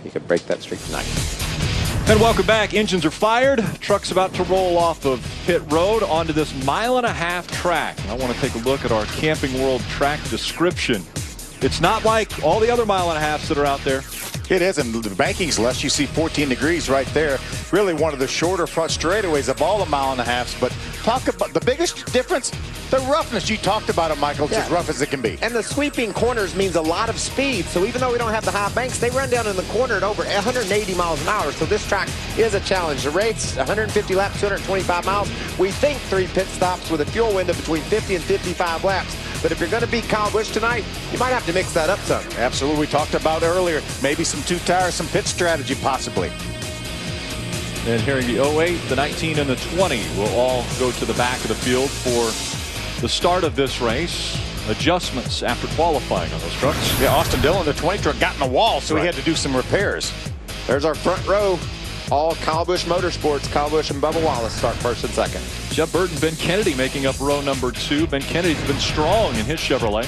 he could break that streak tonight. And welcome back. Engines are fired. Truck's about to roll off of pit road onto this 1.5-mile track. And I want to take a look at our Camping World track description. It's not like all the other 1.5 miles that are out there. It is, and the banking's less. You see 14 degrees right there. Really one of the shorter front straightaways of all the 1.5 miles. But talk about the biggest difference, the roughness. You talked about it, Michael. It's as rough as it can be. And the sweeping corners means a lot of speed. So even though we don't have the high banks, they run down in the corner at over 180 miles an hour. So this track is a challenge. The race, 150 laps, 225 miles. We think 3 pit stops with a fuel window between 50 and 55 laps. But if you're going to beat Kyle Busch tonight, you might have to mix that up some. Absolutely. We talked about earlier, maybe some 2 tires, some pit strategy possibly. And hearing the 08, the 19, and the 20 will all go to the back of the field for the start of this race. Adjustments after qualifying on those trucks. Yeah, Austin Dillon, the 20 truck, got in the wall, so he had to do some repairs. There's our front row. All Kyle Busch Motorsports. Kyle Busch and Bubba Wallace start first and second. Jeff Burton, Ben Kennedy making up row number 2. Ben Kennedy's been strong in his Chevrolet.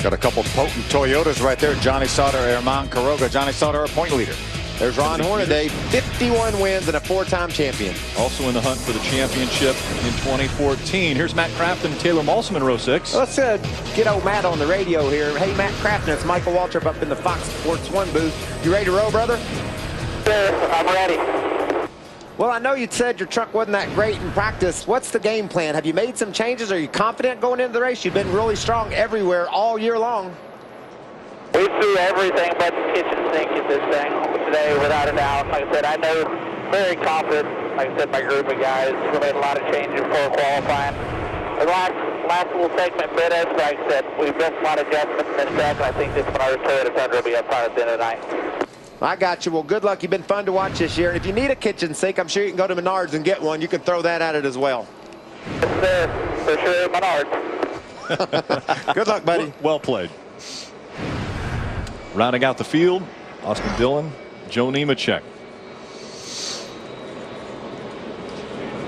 Got a couple potent Toyotas right there. Johnny Sauter, Herman Quiroga. Johnny Sauter, our point leader. There's Ron Hornaday, 51 wins and a 4-time champion. Also in the hunt for the championship in 2014. Here's Matt Crafton and Taylor Molson in row 6. Let's get old Matt on the radio here. Hey, Matt Crafton, it's Michael Waltrip up in the Fox Sports 1 booth. You ready to roll, brother? Sir, I'm ready. Well, I know you said your truck wasn't that great in practice. What's the game plan? Have you made some changes? Are you confident going into the race? You've been really strong everywhere all year long. We threw everything but the kitchen sink at this thing today, without a doubt. Like I said, I know, very confident. Like I said, my group of guys, we made a lot of changes before qualifying. The last little segment bit us, like I said, we built a lot of adjustments in this track, and I think this one, our Toyota Tundra will be up front at the end of the night. I got you. Well, good luck. You've been fun to watch this year. And if you need a kitchen sink, I'm sure you can go to Menards and get one. You can throw that at it as well. Yes, sir. For sure, Menards. Good luck, buddy. Well played. Rounding out the field, Austin Dillon, Joe Nemechek.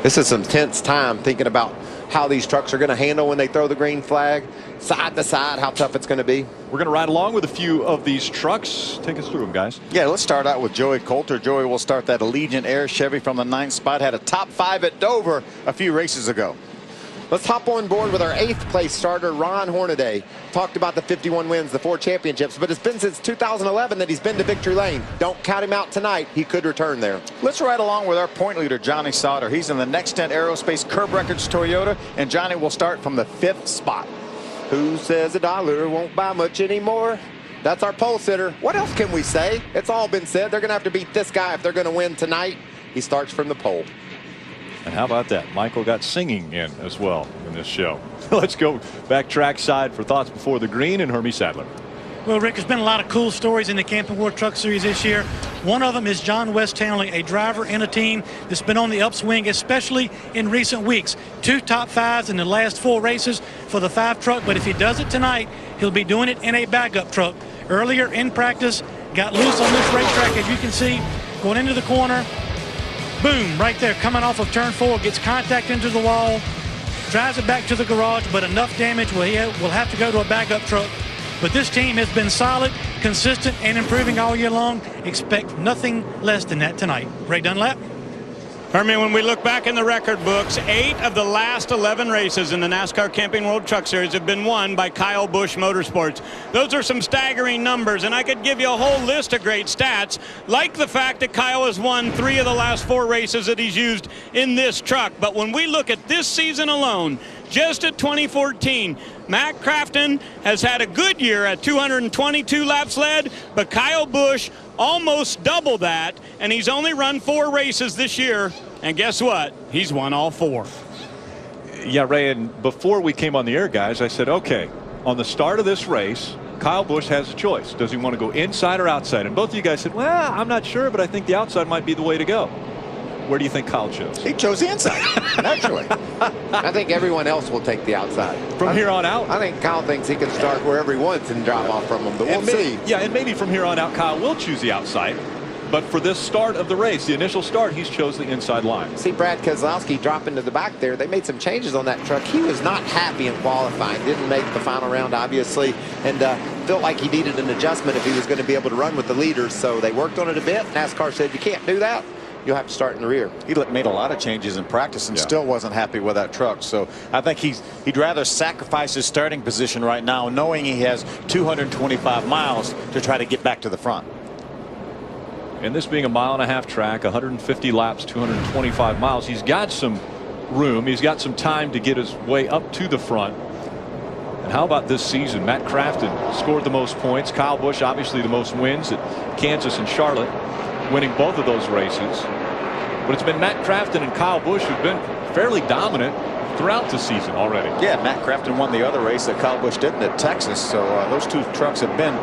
This is some tense time thinking about how these trucks are going to handle when they throw the green flag, side to side, how tough it's going to be. We're going to ride along with a few of these trucks. Take us through them, guys. Yeah, let's start out with Joey Coulter. Joey will start that Allegiant Air Chevy from the 9th spot. Had a top 5 at Dover a few races ago. Let's hop on board with our 8th place starter, Ron Hornaday. Talked about the 51 wins, the 4 championships, but it's been since 2011 that he's been to victory lane. Don't count him out tonight. He could return there. Let's ride along with our point leader, Johnny Sauter. He's in the Next Gen Aerospace Curb Records Toyota, and Johnny will start from the 5th spot. Who says $1 won't buy much anymore? That's our pole sitter. What else can we say? It's all been said. They're going to have to beat this guy if they're going to win tonight. He starts from the pole. And how about that? Michael got singing in as well in this show. Let's go back trackside for thoughts before the green and Hermie Sadler. Well, Rick, there's been a lot of cool stories in the Camping World Truck Series this year. One of them is John West Townley, a driver in a team that's been on the upswing, especially in recent weeks. 2 top 5s in the last 4 races for the 5 truck, but if he does it tonight, he'll be doing it in a backup truck. Earlier in practice, got loose on this racetrack, as you can see, going into the corner. Boom, right there, coming off of turn 4, gets contact into the wall, drives it back to the garage, but enough damage will have to go to a backup truck. But this team has been solid, consistent, and improving all year long. Expect nothing less than that tonight. Ray Dunlap. Hermie, when we look back in the record books, 8 of the last 11 races in the NASCAR Camping World Truck Series have been won by Kyle Busch Motorsports. Those are some staggering numbers, and I could give you a whole list of great stats, like the fact that Kyle has won 3 of the last 4 races that he's used in this truck. But when we look at this season alone, just at 2014, Matt Crafton has had a good year at 222 laps led, but Kyle Busch almost double that, and he's only run 4 races this year, and guess what? He's won all 4. Yeah, Ray, and before we came on the air, guys, I said, okay, on the start of this race, Kyle Busch has a choice. Does he want to go inside or outside? And both of you guys said, well, I'm not sure, but I think the outside might be the way to go. Where do you think Kyle chose? He chose the inside, naturally. I think everyone else will take the outside. From here on out? I think Kyle thinks he can start wherever he wants and drop off from him, but we'll see. Yeah, and maybe from here on out, Kyle will choose the outside. But for this start of the race, the initial start, he's chose the inside line. See Brad Keselowski drop into the back there. They made some changes on that truck. He was not happy in qualifying. Didn't make the final round, obviously, and felt like he needed an adjustment if he was going to be able to run with the leaders. So they worked on it a bit. NASCAR said, you can't do that. You'll have to start in the rear. He made a lot of changes in practice and still wasn't happy with that truck. So I think he'd rather sacrifice his starting position right now, knowing he has 225 miles to try to get back to the front. And this being a 1.5 mile track, 150 laps, 225 miles, he's got some room. He's got some time to get his way up to the front. And how about this season? Matt Crafton scored the most points. Kyle Busch obviously the most wins at Kansas and Charlotte, winning both of those races. But it's been Matt Crafton and Kyle Busch who've been fairly dominant throughout the season already. Yeah, Matt Crafton won the other race that Kyle Busch didn't at Texas. So those two trucks have been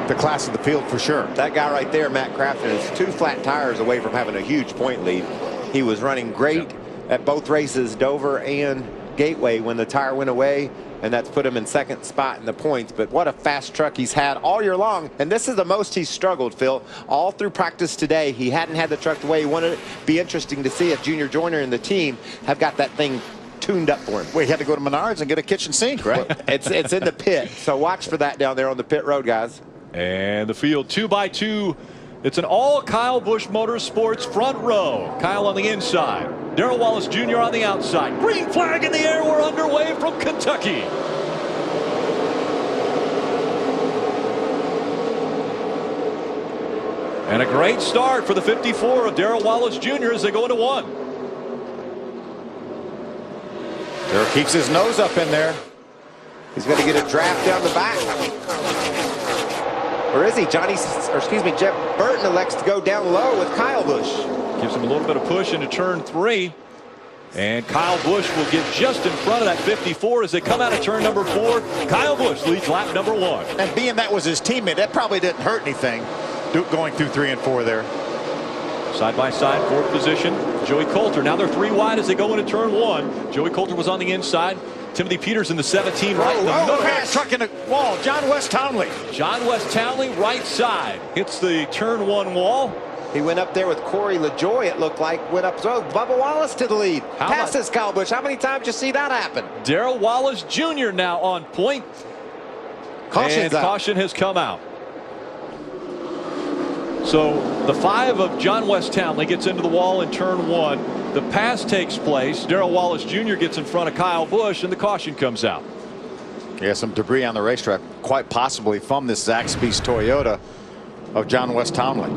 the class of the field for sure. That guy right there, Matt Crafton, is 2 flat tires away from having a huge point lead. He was running great at both races, Dover and Gateway, when the tire went away, and that's put him in 2nd spot in the points. But what a fast truck he's had all year long, and this is the most he's struggled, Phil, all through practice today. He hadn't had the truck the way he wanted it. Be interesting to see if Junior Joyner and the team have got that thing tuned up for him. Well, he had to go to Menards and get a kitchen sink, right? Well, it's in the pit, so watch for that down there on the pit road, guys. And the field 2 by 2. It's an all Kyle Busch Motorsports front row. Kyle on the inside, Darrell Wallace Jr. on the outside. Green flag in the air. We're underway from Kentucky. And a great start for the 54 of Darrell Wallace Jr. as they go into 1. Darrell keeps his nose up in there. He's going to get a draft down the back. Or is he? Jeff Burton elects to go down low with Kyle Busch. Gives him a little bit of push into turn 3. And Kyle Busch will get just in front of that 54 as they come out of turn number 4. Kyle Busch leads lap number 1. And being that was his teammate, that probably didn't hurt anything going through 3 and 4 there. Side by side, 4th position, Joey Coulter. Now they're 3 wide as they go into turn 1. Joey Coulter was on the inside. Timothy Peters in the 17 right in the middle. Truck in the wall. John West Townley. John West Townley right side hits the turn 1 wall. He went up there with Corey LaJoie, it looked like. Went up, so Bubba Wallace to the lead. Passes Kyle Busch. How many times did you see that happen? Darrell Wallace Jr. now on point. Caution's out. Caution has come out. So the 5 of John West Townley gets into the wall in turn 1. The pass takes place. Darrell Wallace Jr. gets in front of Kyle Busch, and the caution comes out. Yeah, some debris on the racetrack, quite possibly from this Zaxby's Toyota of John West Townley.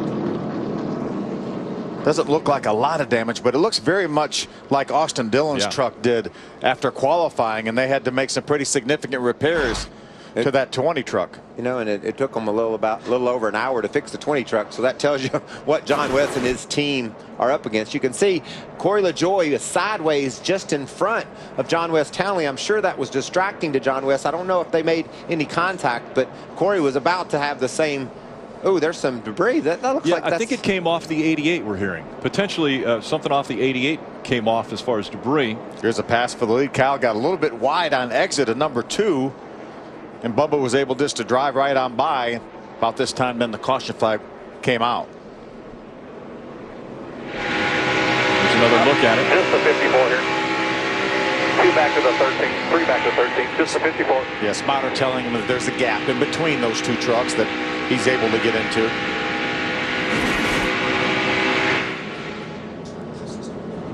Doesn't look like a lot of damage, but it looks very much like Austin Dillon's truck did after qualifying, and they had to make some pretty significant repairs to that 20 truck. You know, and it took them a little over an hour to fix the 20 truck. So that tells you what John West and his team are up against. You can see Corey LaJoie is sideways just in front of John West Townley. I'm sure that was distracting to John West. I don't know if they made any contact, but Corey was about to have the same. Oh, there's some debris. That looks like I think it came off the 88 we're hearing. Potentially something off the 88 came off as far as debris. Here's a pass for the lead. Kyle got a little bit wide on exit of number 2. And Bubba was able just to drive right on by. About this time then the caution flag came out. There's another look at it. Just the 54 here. 2 back to the 13, 3 back to 13, just the 54. Yeah, spotter telling him that there's a gap in between those 2 trucks that he's able to get into.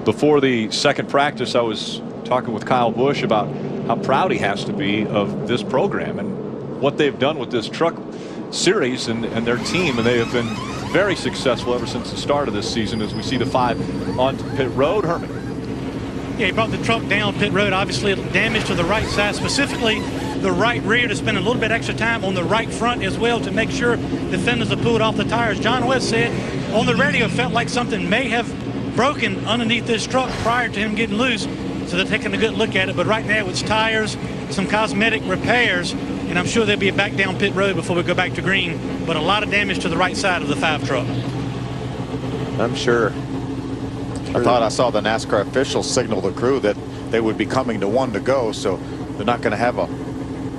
Before the second practice, I was talking with Kyle Busch about how proud he has to be of this program and what they've done with this truck series and their team, and they have been very successful ever since the start of this season. As we see the 5 on pit road. Herman. Yeah, he brought the truck down pit road. Obviously damage to the right side, specifically the right rear, to spend a little bit extra time on the right front as well to make sure the fenders are pulled off the tires. John West said on the radio felt like something may have broken underneath this truck prior to him getting loose. So they're taking a good look at it. But right now it's tires, some cosmetic repairs, and I'm sure they'll be back down pit road before we go back to green. But a lot of damage to the right side of the 5 truck. I'm sure. I thought I saw the NASCAR officials signal the crew that they would be coming to 1 to go. So they're not going to have a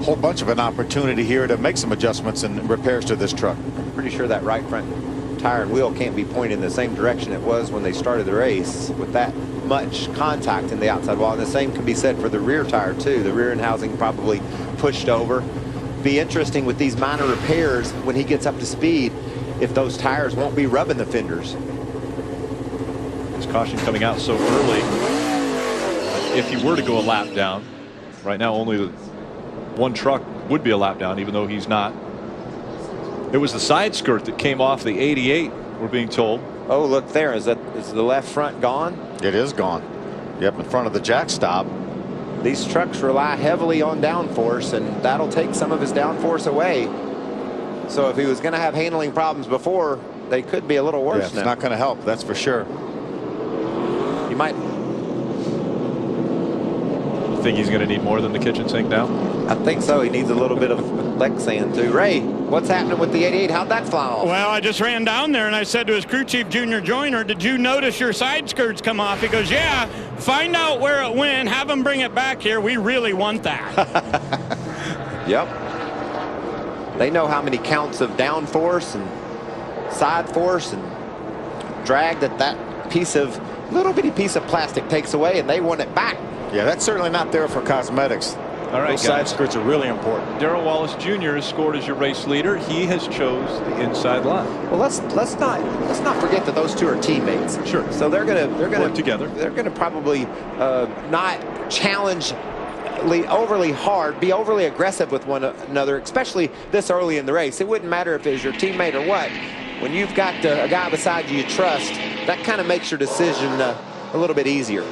whole bunch of an opportunity here to make some adjustments and repairs to this truck. I'm pretty sure that right front tire and wheel can't be pointing in the same direction it was when they started the race with that much contact in the outside wall. And the same can be said for the rear tire too. The rear end housing probably pushed over. Be interesting with these minor repairs when he gets up to speed if those tires won't be rubbing the fenders. This caution coming out so early. If you were to go a lap down, right now only one truck would be a lap down, even though he's not. It was the side skirt that came off the 88, we're being told. Oh, look there. Is the left front gone? It is gone. Yep, in front of the jack stop. These trucks rely heavily on downforce, and that'll take some of his downforce away. So if he was going to have handling problems before, they could be a little worse now. It's not going to help, that's for sure. You might think he's going to need more than the kitchen sink now? I think so. He needs a little bit of leg sand too. Ray, what's happening with the 88? How'd that fly off? Well, I just ran down there and I said to his crew chief, Junior Joyner, did you notice your side skirts come off? He goes, yeah, find out where it went, have them bring it back here. We really want that. Yep. They know how many counts of downforce and side force and drag that little bitty piece of plastic takes away, and they want it back. Yeah, that's certainly not there for cosmetics. All right, those side skirts are really important. Darrell Wallace Jr. has scored as your race leader. He has chose the inside line. Well, let's not forget that those two are teammates. Sure. So they're gonna work together. They're gonna probably not challenge overly hard, be overly aggressive with one another, especially this early in the race. It wouldn't matter if it's your teammate or what. When you've got a guy beside you trust, that kind of makes your decision a little bit easier.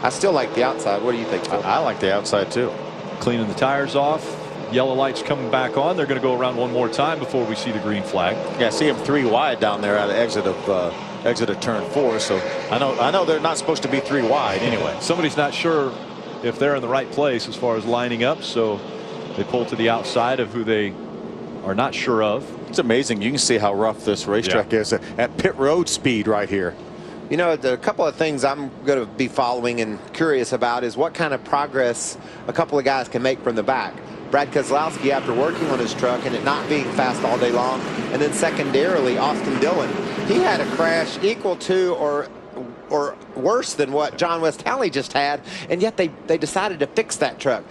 I still like the outside. What do you think, Phil? I like the outside too. Cleaning the tires off. Yellow lights coming back on. They're going to go around one more time before we see the green flag. Yeah, see him 3 wide down there at the exit of turn 4. So I know they're not supposed to be 3 wide anyway. Somebody's not sure if they're in the right place as far as lining up, so they pull to the outside of who they are not sure of. It's amazing. You can see how rough this racetrack is at pit road speed right here. You know, a couple of things I'm going to be following and curious about is what kind of progress a couple of guys can make from the back. Brad Keselowski, after working on his truck and it not being fast all day long, and then secondarily Austin Dillon. He had a crash equal to or worse than what John West Townley just had, and yet they decided to fix that truck.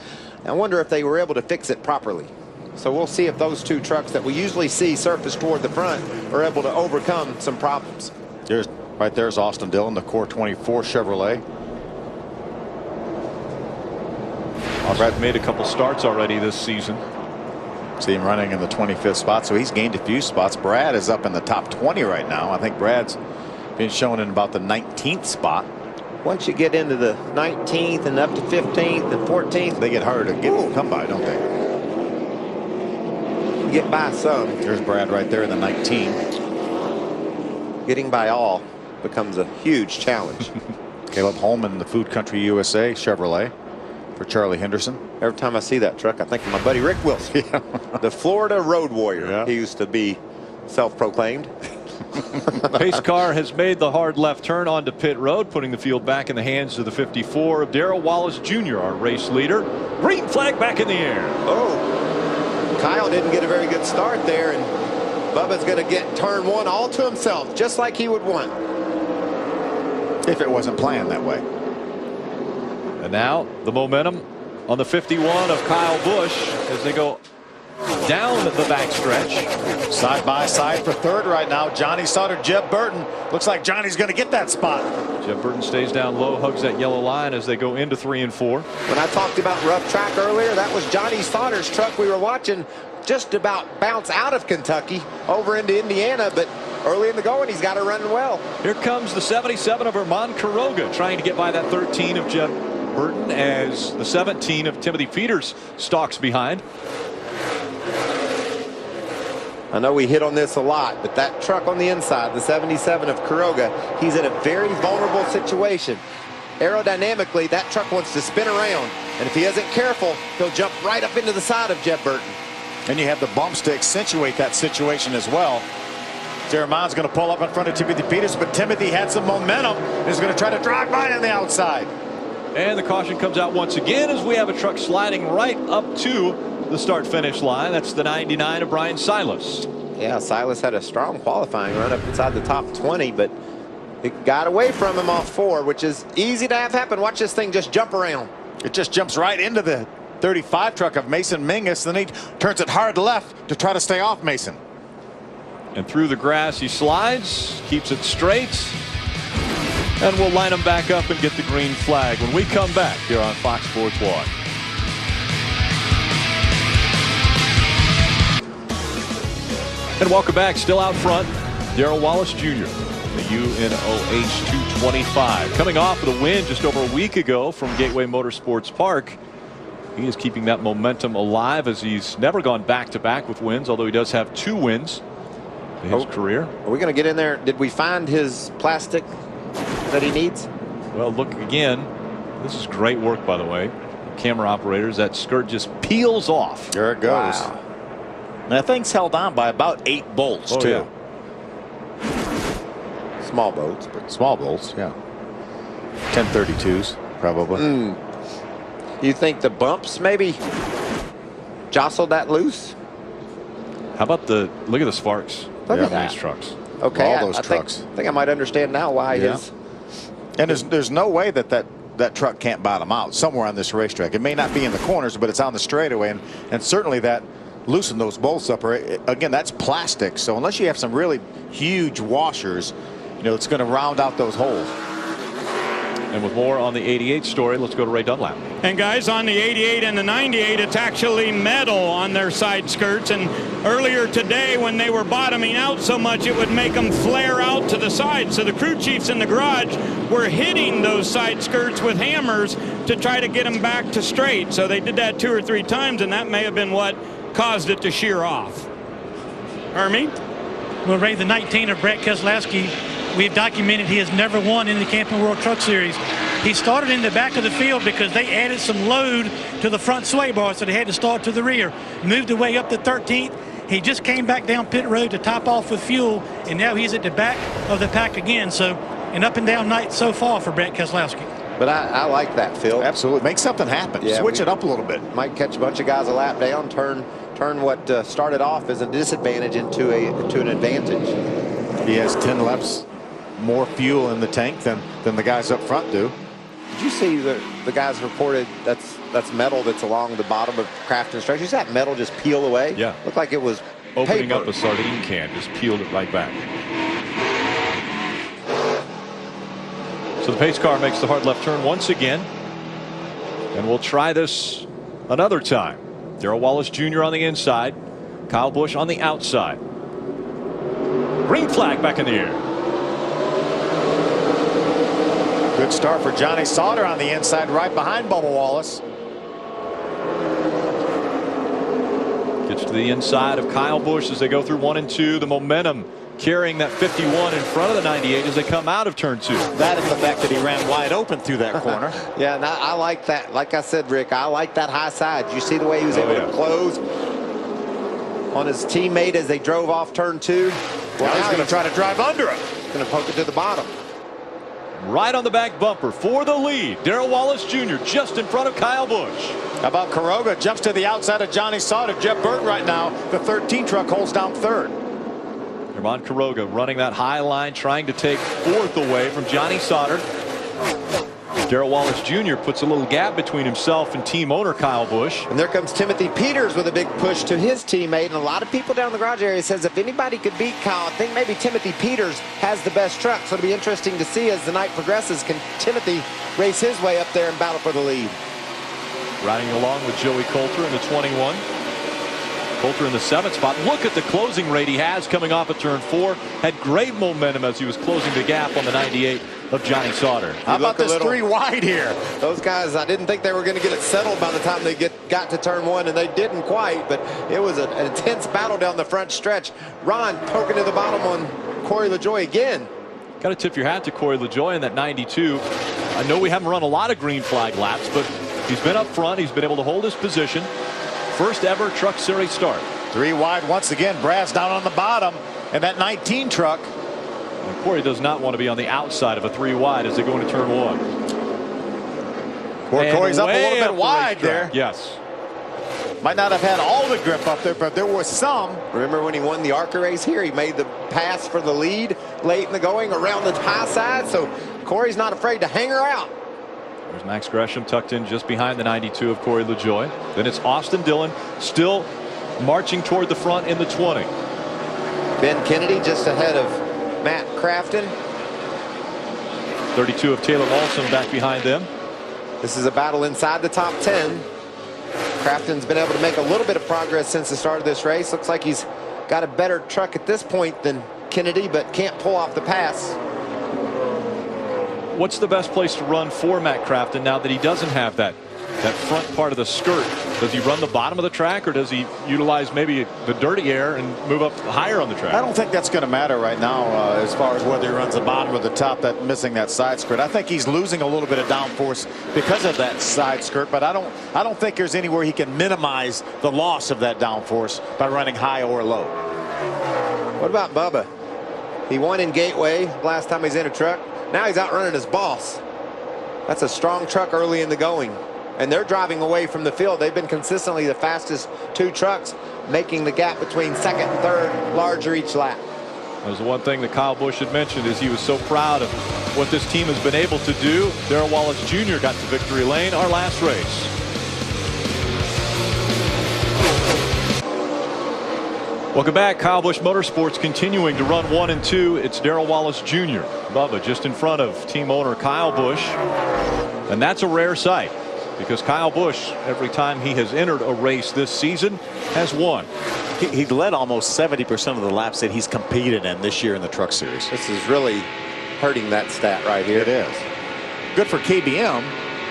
I wonder if they were able to fix it properly. So we'll see if those two trucks that we usually see surface toward the front are able to overcome some problems. Right there's Austin Dillon, the Core 24 Chevrolet. Brad made a couple starts already this season. See him running in the 25th spot, so he's gained a few spots. Brad is up in the top 20 right now. I think Brad's been shown in about the 19th spot. Once you get into the 19th and up to 15th and 14th, they get harder to come by, don't they? Get by some. There's Brad right there in the 19. Getting by all becomes a huge challenge. Caleb Holman, the Food Country USA Chevrolet for Charlie Henderson. Every time I see that truck, I think of my buddy Rick Wilson, the Florida Road Warrior. Yeah. He used to be self-proclaimed. Pace car has made the hard left turn onto pit road, putting the field back in the hands of the 54 of Darrell Wallace Jr., our race leader. Green flag back in the air. Oh, Kyle didn't get a very good start there, and Bubba's going to get turn 1 all to himself, just like he would want. If it wasn't planned that way. And now the momentum on the 51 of Kyle Busch as they go down the backstretch. Side by side for third right now. Johnny Sauter, Jeb Burton. Looks like Johnny's going to get that spot. Jeb Burton stays down low, hugs that yellow line as they go into 3 and 4. When I talked about rough track earlier, that was Johnny Sauter's truck we were watching just about bounce out of Kentucky over into Indiana, but early in the going, he's got it running well. Here comes the 77 of Herman Quiroga trying to get by that 13 of Jeb Burton as the 17 of Timothy Peters stalks behind. I know we hit on this a lot, but that truck on the inside, the 77 of Quiroga, he's in a very vulnerable situation. Aerodynamically, that truck wants to spin around, and if he isn't careful, he'll jump right up into the side of Jeb Burton. And you have the bumps to accentuate that situation as well. Jeremiah's going to pull up in front of Timothy Peters, but Timothy had some momentum and is going to try to drive by on the outside. And the caution comes out once again as we have a truck sliding right up to the start-finish line. That's the 99 of Brian Silas. Yeah, Silas had a strong qualifying run up inside the top 20, but it got away from him off 4, which is easy to have happen. Watch this thing just jump around. It just jumps right into the 35 truck of Mason Mingus. Then he turns it hard left to try to stay off Mason. And through the grass he slides, keeps it straight, and we'll line him back up and get the green flag when we come back here on Fox Sports 1. And welcome back. Still out front, Darrell Wallace Jr., the Unoh 225. Coming off of the win just over a week ago from Gateway Motorsports Park. He is keeping that momentum alive as he's never gone back-to-back with wins, although he does have 2 wins in his career. Are we going to get in there? Did we find his plastic that he needs? Well, look again. This is great work, by the way. Camera operators, that skirt just peels off. There it goes. Wow. And that thing's held on by about 8 bolts, too. Yeah. Small boats, but Small bolts, yeah. 1032s, probably. You think the bumps maybe jostled that loose? How about look at the sparks Look on at that. these trucks. Okay, All those I trucks. think I might understand now why Yeah. his. And there's no way that truck can't bottom out somewhere on this racetrack. It may not be in the corners, but it's on the straightaway, and certainly that loosened those bolts up. Again, that's plastic, so unless you have some really huge washers, it's going to round out those holes. And with more on the 88 story, let's go to Ray Dunlap. And guys, on the 88 and the 98, it's actually metal on their side skirts. And earlier today, when they were bottoming out so much, it would make them flare out to the side. So the crew chiefs in the garage were hitting those side skirts with hammers to try to get them back to straight. So they did that 2 or 3 times, and that may have been what caused it to shear off. Hermie? Well, Ray, the 19 of Brett Keselowski, we've documented he has never won in the Camping World Truck Series. He started in the back of the field because they added some load to the front sway bar, so they had to start to the rear. Moved away up to 13th. He just came back down pit road to top off with fuel, and now he's at the back of the pack again. So an up and down night so far for Brett Keselowski. But I like that, Phil. Absolutely. Make something happen. Yeah, Switch it up a little bit. Might catch a bunch of guys a lap down, turn what started off as a disadvantage into an advantage. He has 10 laps more fuel in the tank than the guys up front do. Did you see the guys reported that's metal that's along the bottom of craft instructions? That metal just peel away? Yeah. Looked like it was Opening paper. up a sardine can, just peeled it right back. So the pace car makes the hard left turn once again. And we'll try this another time. Darrell Wallace Jr. on the inside. Kyle Busch on the outside. Green flag back in the air. Good start for Johnny Sauter on the inside, right behind Bubba Wallace. Gets to the inside of Kyle Busch as they go through 1 and 2. The momentum carrying that 51 in front of the 98 as they come out of turn 2. That and the fact that he ran wide open through that corner. Yeah, and I like that. Like I said, Rick, I like that high side. You see the way he was able to close on his teammate as they drove off turn 2. Well, now he's going to try to drive under him. Going to poke it to the bottom. Right on the back bumper for the lead. Darrell Wallace Jr. just in front of Kyle Busch. How about Quiroga jumps to the outside of Johnny Sauter. Jeff Burton right now, the 13 truck holds down 3rd. Herman Quiroga running that high line, trying to take 4th away from Johnny Sauter. Darrell Wallace Jr. puts a little gap between himself and team owner Kyle Busch. And there comes Timothy Peters with a big push to his teammate. And a lot of people down in the garage area says if anybody could beat Kyle, I think maybe Timothy Peters has the best truck. So it'll be interesting to see as the night progresses. Can Timothy race his way up there and battle for the lead? Riding along with Joey Coulter in the 21. Coulter in the 7th spot. Look at the closing rate he has coming off of turn 4. Had great momentum as he was closing the gap on the 98 of Johnny Sauter. How about this 3 wide here? Those guys, I didn't think they were going to get it settled by the time they got to turn 1, and they didn't quite, but it was an intense battle down the front stretch. Ron poking to the bottom on Corey LaJoie again. Got to tip your hat to Corey LaJoie in that 92. I know we haven't run a lot of green flag laps, but he's been up front. He's been able to hold his position. First ever Truck Series start. 3 wide once again. Brad's down on the bottom, and that 19 truck. And Corey does not want to be on the outside of a 3 wide as they go into turn 1. Corey's up a little bit wide there. Yes. Might not have had all the grip up there, but there was some. Remember when he won the ARCA race here? He made the pass for the lead late in the going around the high side, so Corey's not afraid to hang her out. There's Max Gresham tucked in just behind the 92 of Corey LaJoie. Then it's Austin Dillon still marching toward the front in the 20. Ben Kennedy just ahead of Matt Crafton. 32 of Taylor Olson back behind them. This is a battle inside the top 10. Crafton's been able to make a little bit of progress since the start of this race. Looks like he's got a better truck at this point than Kennedy, but can't pull off the pass. What's the best place to run for Matt Crafton now that he doesn't have that front part of the skirt? Does he run the bottom of the track, or does he utilize maybe the dirty air and move up higher on the track? I don't think that's going to matter right now as far as whether he runs the bottom or the top, missing that side skirt. I think he's losing a little bit of downforce because of that side skirt, but I don't think there's anywhere he can minimize the loss of that downforce by running high or low. What about Bubba? He won in Gateway last time he's in a truck. Now he's outrunning his boss. That's a strong truck early in the going. And they're driving away from the field. They've been consistently the fastest two trucks, making the gap between second and third larger each lap. That was the one thing that Kyle Busch had mentioned, is he was so proud of what this team has been able to do. Darrell Wallace Jr. got to victory lane, our last race. Welcome back. Kyle Busch Motorsports continuing to run 1 and 2. It's Darrell Wallace Jr. Bubba just in front of team owner Kyle Busch. And that's a rare sight, because Kyle Busch, every time he has entered a race this season, has won. He led almost 70% of the laps that he's competed in this year in the Truck Series. This is really hurting that stat right here. It is. Good for KBM.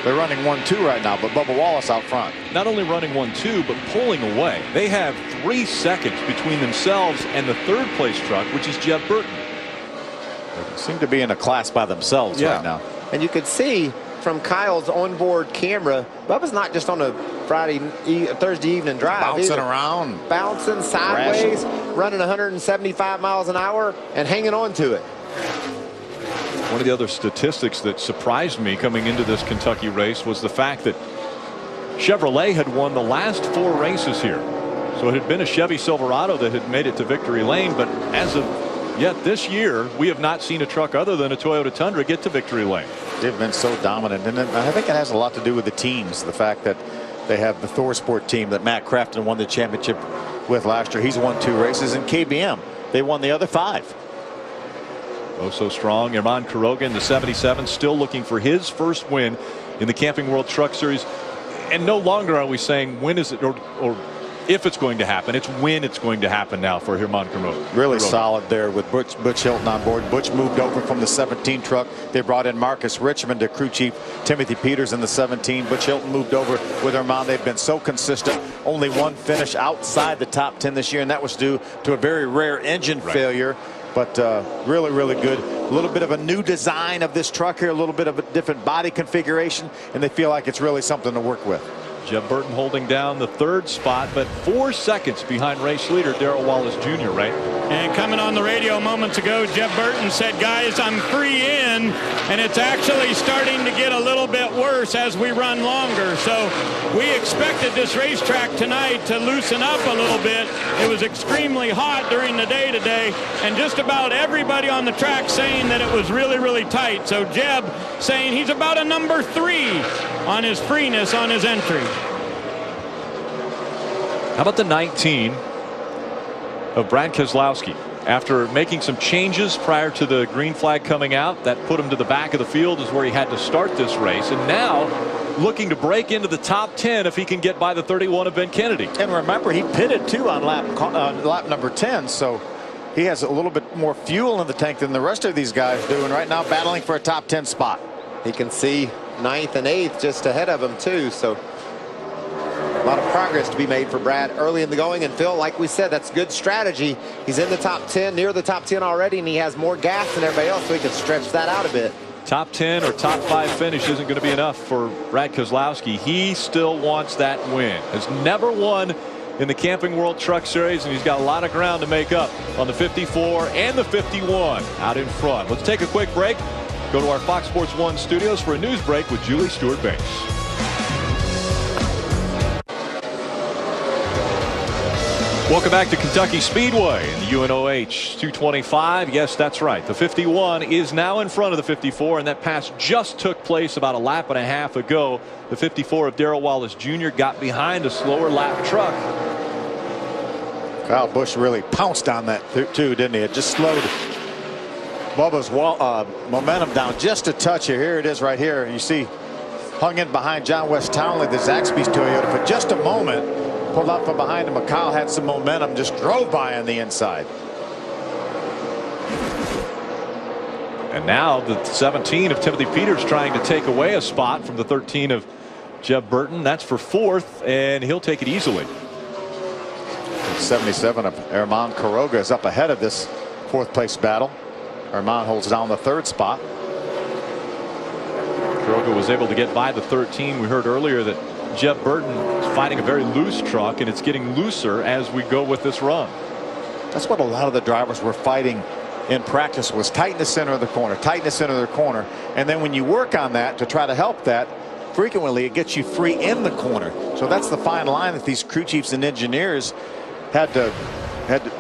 They're running 1-2 right now, but Bubba Wallace out front. Not only running 1-2, but pulling away. They have 3 seconds between themselves and the third place truck, which is Jeb Burton. They seem to be in a class by themselves right now. And you could see from Kyle's onboard camera, Bubba's not just on a Thursday evening drive. Bouncing around. Bouncing sideways, running 175 miles an hour and hanging on to it. One of the other statistics that surprised me coming into this Kentucky race was the fact that Chevrolet had won the last 4 races here. So it had been a Chevy Silverado that had made it to victory lane, but as of yet this year, we have not seen a truck other than a Toyota Tundra get to victory lane. They've been so dominant, and I think it has a lot to do with the teams. The fact that they have the Thor Sport team that Matt Crafton won the championship with last year. He's won 2 races, and KBM, they won the other 5. Oh, so strong. Herman Quiroga, the 77, still looking for his first win in the Camping World Truck Series. And no longer are we saying when is it or if it's going to happen. It's when it's going to happen now for Herman Quiroga. Really solid there with Butch Hilton on board. Butch moved over from the 17 truck. They brought in Marcus Richmond to crew chief Timothy Peters in the 17. Butch Hilton moved over with Herman. They've been so consistent. Only 1 finish outside the top 10 this year, and that was due to a very rare engine failure. But really, really good. A little bit of a new design of this truck here, a little bit of a different body configuration, and they feel like it's really something to work with. Jeb Burton holding down the 3rd spot, but 4 seconds behind race leader Darrell Wallace Jr., right? And coming on the radio moments ago, Jeb Burton said, guys, I'm free in, and it's actually starting to get a little bit worse as we run longer. So we expected this racetrack tonight to loosen up a little bit. It was extremely hot during the day today, and just about everybody on the track saying that it was really, really tight. So Jeb saying he's about a number 3 on his freeness on his entry. How about the 19 of Brad Keselowski? After making some changes prior to the green flag coming out, that put him to the back of the field, is where he had to start this race. And now looking to break into the top 10 if he can get by the 31 of Ben Kennedy. And remember, he pitted too on lap number 10, so he has a little bit more fuel in the tank than the rest of these guys do, and right now battling for a top 10 spot. He can see 9th and 8th just ahead of him too, so a lot of progress to be made for Brad early in the going. And Phil, like we said, that's good strategy. He's in the top 10, near the top 10 already, and he has more gas than everybody else, so he can stretch that out a bit. Top 10 or top 5 finish isn't going to be enough for Brad Keselowski. He still wants that win. Has never won in the Camping World Truck Series, and he's got a lot of ground to make up on the 54 and the 51 out in front. Let's take a quick break. Go to our Fox Sports 1 studios for a news break with Julie Stewart-Banks. Welcome back to Kentucky Speedway in the UNOH 225. Yes, that's right. The 51 is now in front of the 54, and that pass just took place about a lap and a half ago. The 54 of Darrell Wallace Jr. got behind a slower lap truck. Kyle Busch really pounced on that too, didn't he? It just slowed Bubba's momentum down just a touch here. Here it is right here. You see hung in behind John West Townley, the Zaxby's Toyota, for just a moment. Pulled up from behind him. Kyle had some momentum, just drove by on the inside. And now the 17 of Timothy Peters trying to take away a spot from the 13 of Jeb Burton. That's for fourth, and he'll take it easily. 77 of Herman Quiroga is up ahead of this fourth place battle. Herman holds down the third spot. Quiroga was able to get by the 13. We heard earlier that Jeb Burton is fighting a very loose truck, and it's getting looser as we go with this run. That's what a lot of the drivers were fighting in practice, was tight in the center of the corner, tight in the center of the corner. And then when you work on that to try to help that, frequently it gets you free in the corner. So that's the fine line that these crew chiefs and engineers had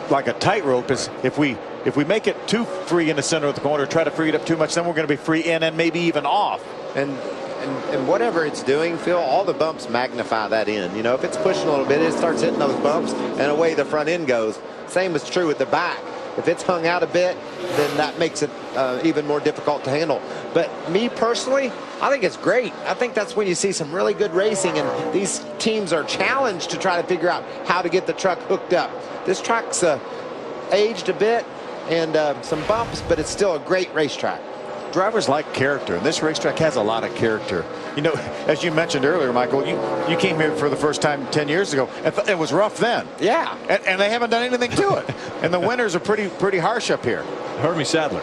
like a tightrope. Is if we make it too free in the center of the corner, try to free it up too much, then we're going to be free in and maybe even off. And whatever it's doing, Phil, all the bumps magnify that in. You know, if it's pushing a little bit, it starts hitting those bumps, and away the front end goes. Same is true with the back. If it's hung out a bit, then that makes it even more difficult to handle. But me personally, I think it's great. I think that's when you see some really good racing, and these teams are challenged to try to figure out how to get the truck hooked up. This truck's aged a bit and some bumps, but it's still a great racetrack. Drivers like character, and this racetrack has a lot of character. You know, as you mentioned earlier, Michael, you came here for the first time 10 years ago. It was rough then. Yeah. And they haven't done anything to it. And the winters are pretty harsh up here. Hermie Sadler.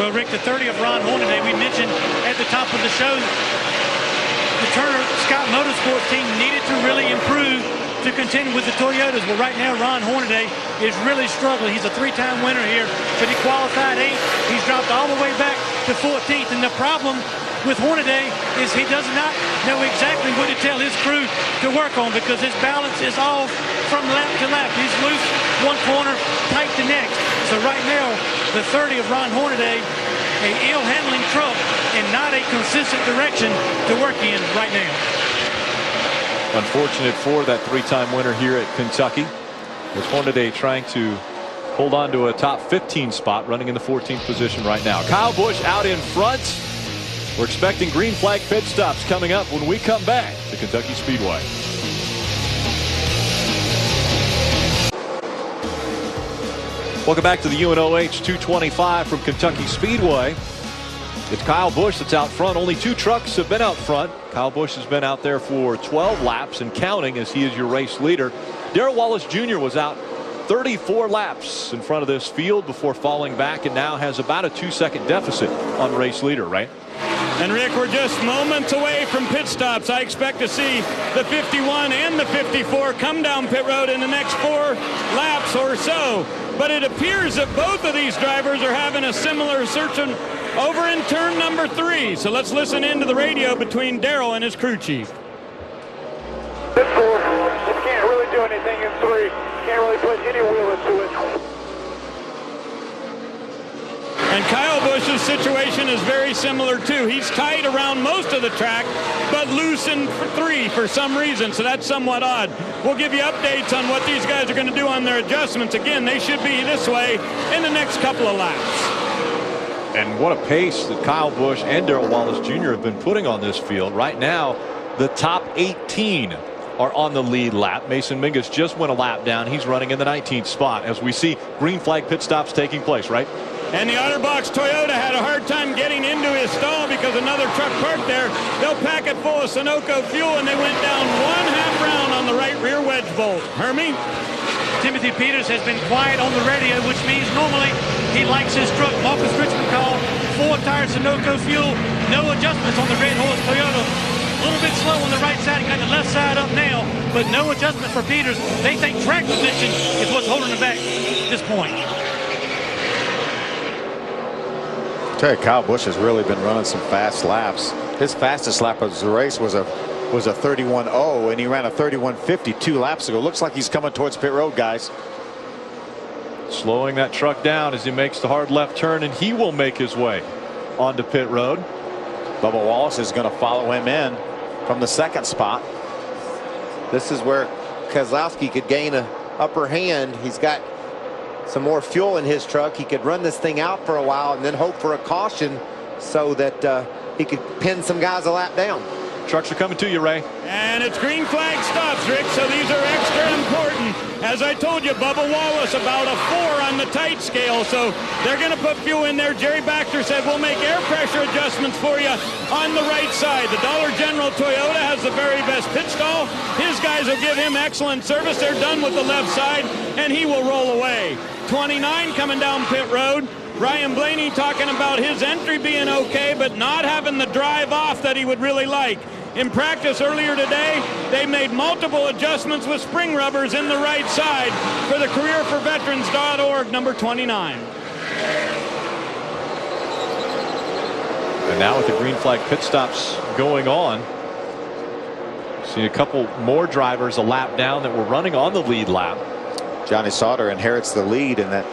Well, Rick, the 30 of Ron Hornaday, we mentioned at the top of the show, the Turner Scott Motorsports team needed to really improve to contend with the Toyotas. Well, right now, Ron Hornaday is really struggling. He's a three-time winner here, but he qualified 8th. He's dropped all the way back to 14th. And the problem with Hornaday is he does not know exactly what to tell his crew to work on, because his balance is off from lap to lap. He's loose one corner, tight the next. So right now, the 30 of Ron Hornaday, a ill-handling truck and not a consistent direction to work in right now. Unfortunate for that three-time winner here at Kentucky. With Hornaday trying to hold on to a top 15 spot, running in the 14th position right now. Kyle Busch out in front. We're expecting green flag pit stops coming up when we come back to Kentucky Speedway. Welcome back to the UNOH 225 from Kentucky Speedway. It's Kyle Busch that's out front. Only 2 trucks have been out front. Kyle Busch has been out there for 12 laps and counting, as he is your race leader. Darrell Wallace Jr. was out 34 laps in front of this field before falling back, and now has about a 2-second deficit on race leader, right? And Rick, we're just moments away from pit stops. I expect to see the 51 and the 54 come down pit road in the next 4 laps or so. But it appears that both of these drivers are having a similar search over in turn number 3. So let's listen into the radio between Darrell and his crew chief. This 4, just can't really do anything in 3. Can't really put any wheel into it. And Kyle Busch's situation is very similar too. He's tight around most of the track, but loose in 3 for some reason, so that's somewhat odd. We'll give you updates on what these guys are going to do on their adjustments. Again, they should be this way in the next couple of laps. And what a pace that Kyle Busch and Darrell Wallace Jr. have been putting on this field. Right now, the top 18 are on the lead lap. Mason Mingus just went a lap down. He's running in the 19th spot as we see green flag pit stops taking place, right? And the Otterbox Toyota had a hard time getting into his stall because another truck parked there. They'll pack it full of Sunoco fuel, and they went down 1/2 round on the right rear wedge bolt. Hermie? Timothy Peters has been quiet on the radio, which means normally he likes his truck. Marcus Richmond called 4-tire Sunoco fuel, no adjustments on the Red Horse Toyota. A little bit slow on the right side, got the left side up now, but no adjustment for Peters. They think track position is what's holding him back at this point. I tell you, Kyle Busch has really been running some fast laps. His fastest lap of the race was a was a 31.0, and he ran a 31.50 2 laps ago. Looks like he's coming towards pit road, guys. Slowing that truck down as he makes the hard left turn, and he will make his way onto pit road. Bubba Wallace is going to follow him in from the second spot. This is where Keselowski could gain an upper hand. He's got some more fuel in his truck. He could run this thing out for a while and then hope for a caution so that he could pin some guys a lap down. Trucks are coming to you, Ray. And it's green flag stops, Rick, so these are extra important. As I told you, Bubba Wallace about a 4 on the tight scale, so they're going to put fuel in there. Jerry Baxter said, we'll make air pressure adjustments for you on the right side. The Dollar General Toyota has the very best pit stall. His guys will give him excellent service. They're done with the left side, and he will roll away. 29 coming down pit road. Ryan Blaney talking about his entry being okay, but not having the drive off that he would really like. In practice earlier today, they made multiple adjustments with spring rubbers in the right side for the careerforveterans.org, number 29. And now with the green flag pit stops going on, see a couple more drivers a lap down that were running on the lead lap. Johnny Sauter inherits the lead in that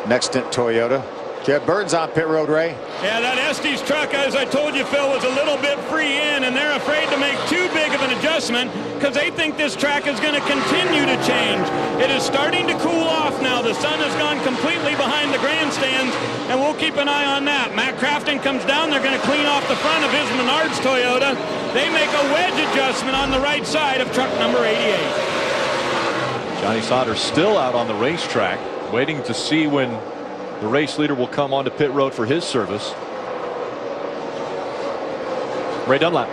next stint Toyota. Jeb Burton's on pit road, Ray. Yeah, that Estes truck, as I told you, Phil, was a little bit free in, and they're afraid to make too big of an adjustment because they think this track is going to continue to change. It is starting to cool off now. The sun has gone completely behind the grandstands, and we'll keep an eye on that. Matt Crafton comes down. They're going to clean off the front of his Menards Toyota. They make a wedge adjustment on the right side of truck number 88. Johnny Sauter still out on the racetrack, waiting to see when the race leader will come onto pit road for his service. Ray Dunlap.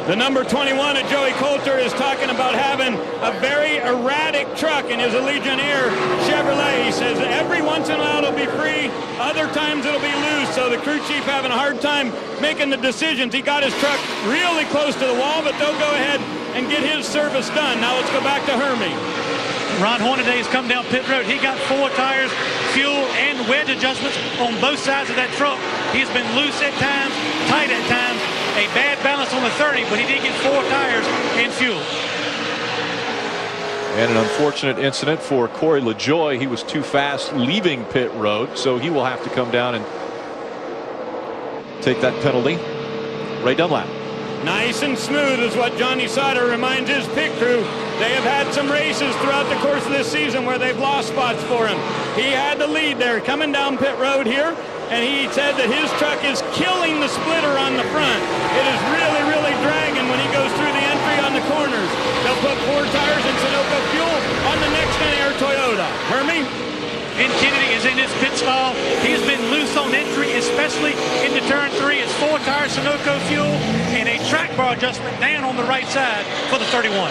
The number 21 of Joey Coulter is talking about having a very erratic truck in his Allegiant Air Chevrolet. He says every once in a while it'll be free, other times it'll be loose. So the crew chief having a hard time making the decisions. He got his truck really close to the wall, but they'll go ahead and get his service done. Now let's go back to Hermie. Ron Hornaday has come down pit road. He got 4 tires, fuel, and wedge adjustments on both sides of that truck. He's been loose at times, tight at times, a bad balance on the 30, but he did get 4 tires and fuel. And an unfortunate incident for Corey LaJoie. He was too fast leaving pit road, so he will have to come down and take that penalty. Ray Dunlap. Nice and smooth is what Johnny Sauter reminds his pit crew. They have had some races throughout the course of this season where they've lost spots for him. He had the lead there coming down pit road here, and he said that his truck is killing the splitter on the front. It is really, really dragging when he goes through the entry on the corners. They'll put 4 tires in Sunoco fuel on the next Air Toyota. Hermie? And Kennedy is in his pit stall. He's been loose on entry, especially into turn 3. It's 4 tires Sunoco fuel and a track bar adjustment down on the right side for the 31.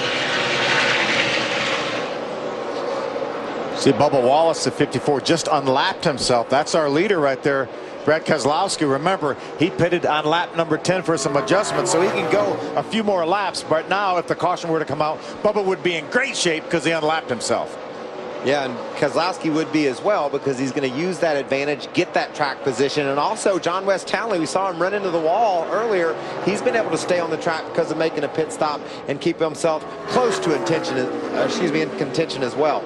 See, Bubba Wallace at 54 just unlapped himself. That's our leader right there, Brad Keselowski. Remember, he pitted on lap number 10 for some adjustments, so he can go a few more laps. But now, if the caution were to come out, Bubba would be in great shape because he unlapped himself. Yeah, and Keselowski would be as well because he's going to use that advantage, get that track position. And also John West Townley, we saw him run into the wall earlier. He's been able to stay on the track because of making a pit stop and keep himself close to in contention as well.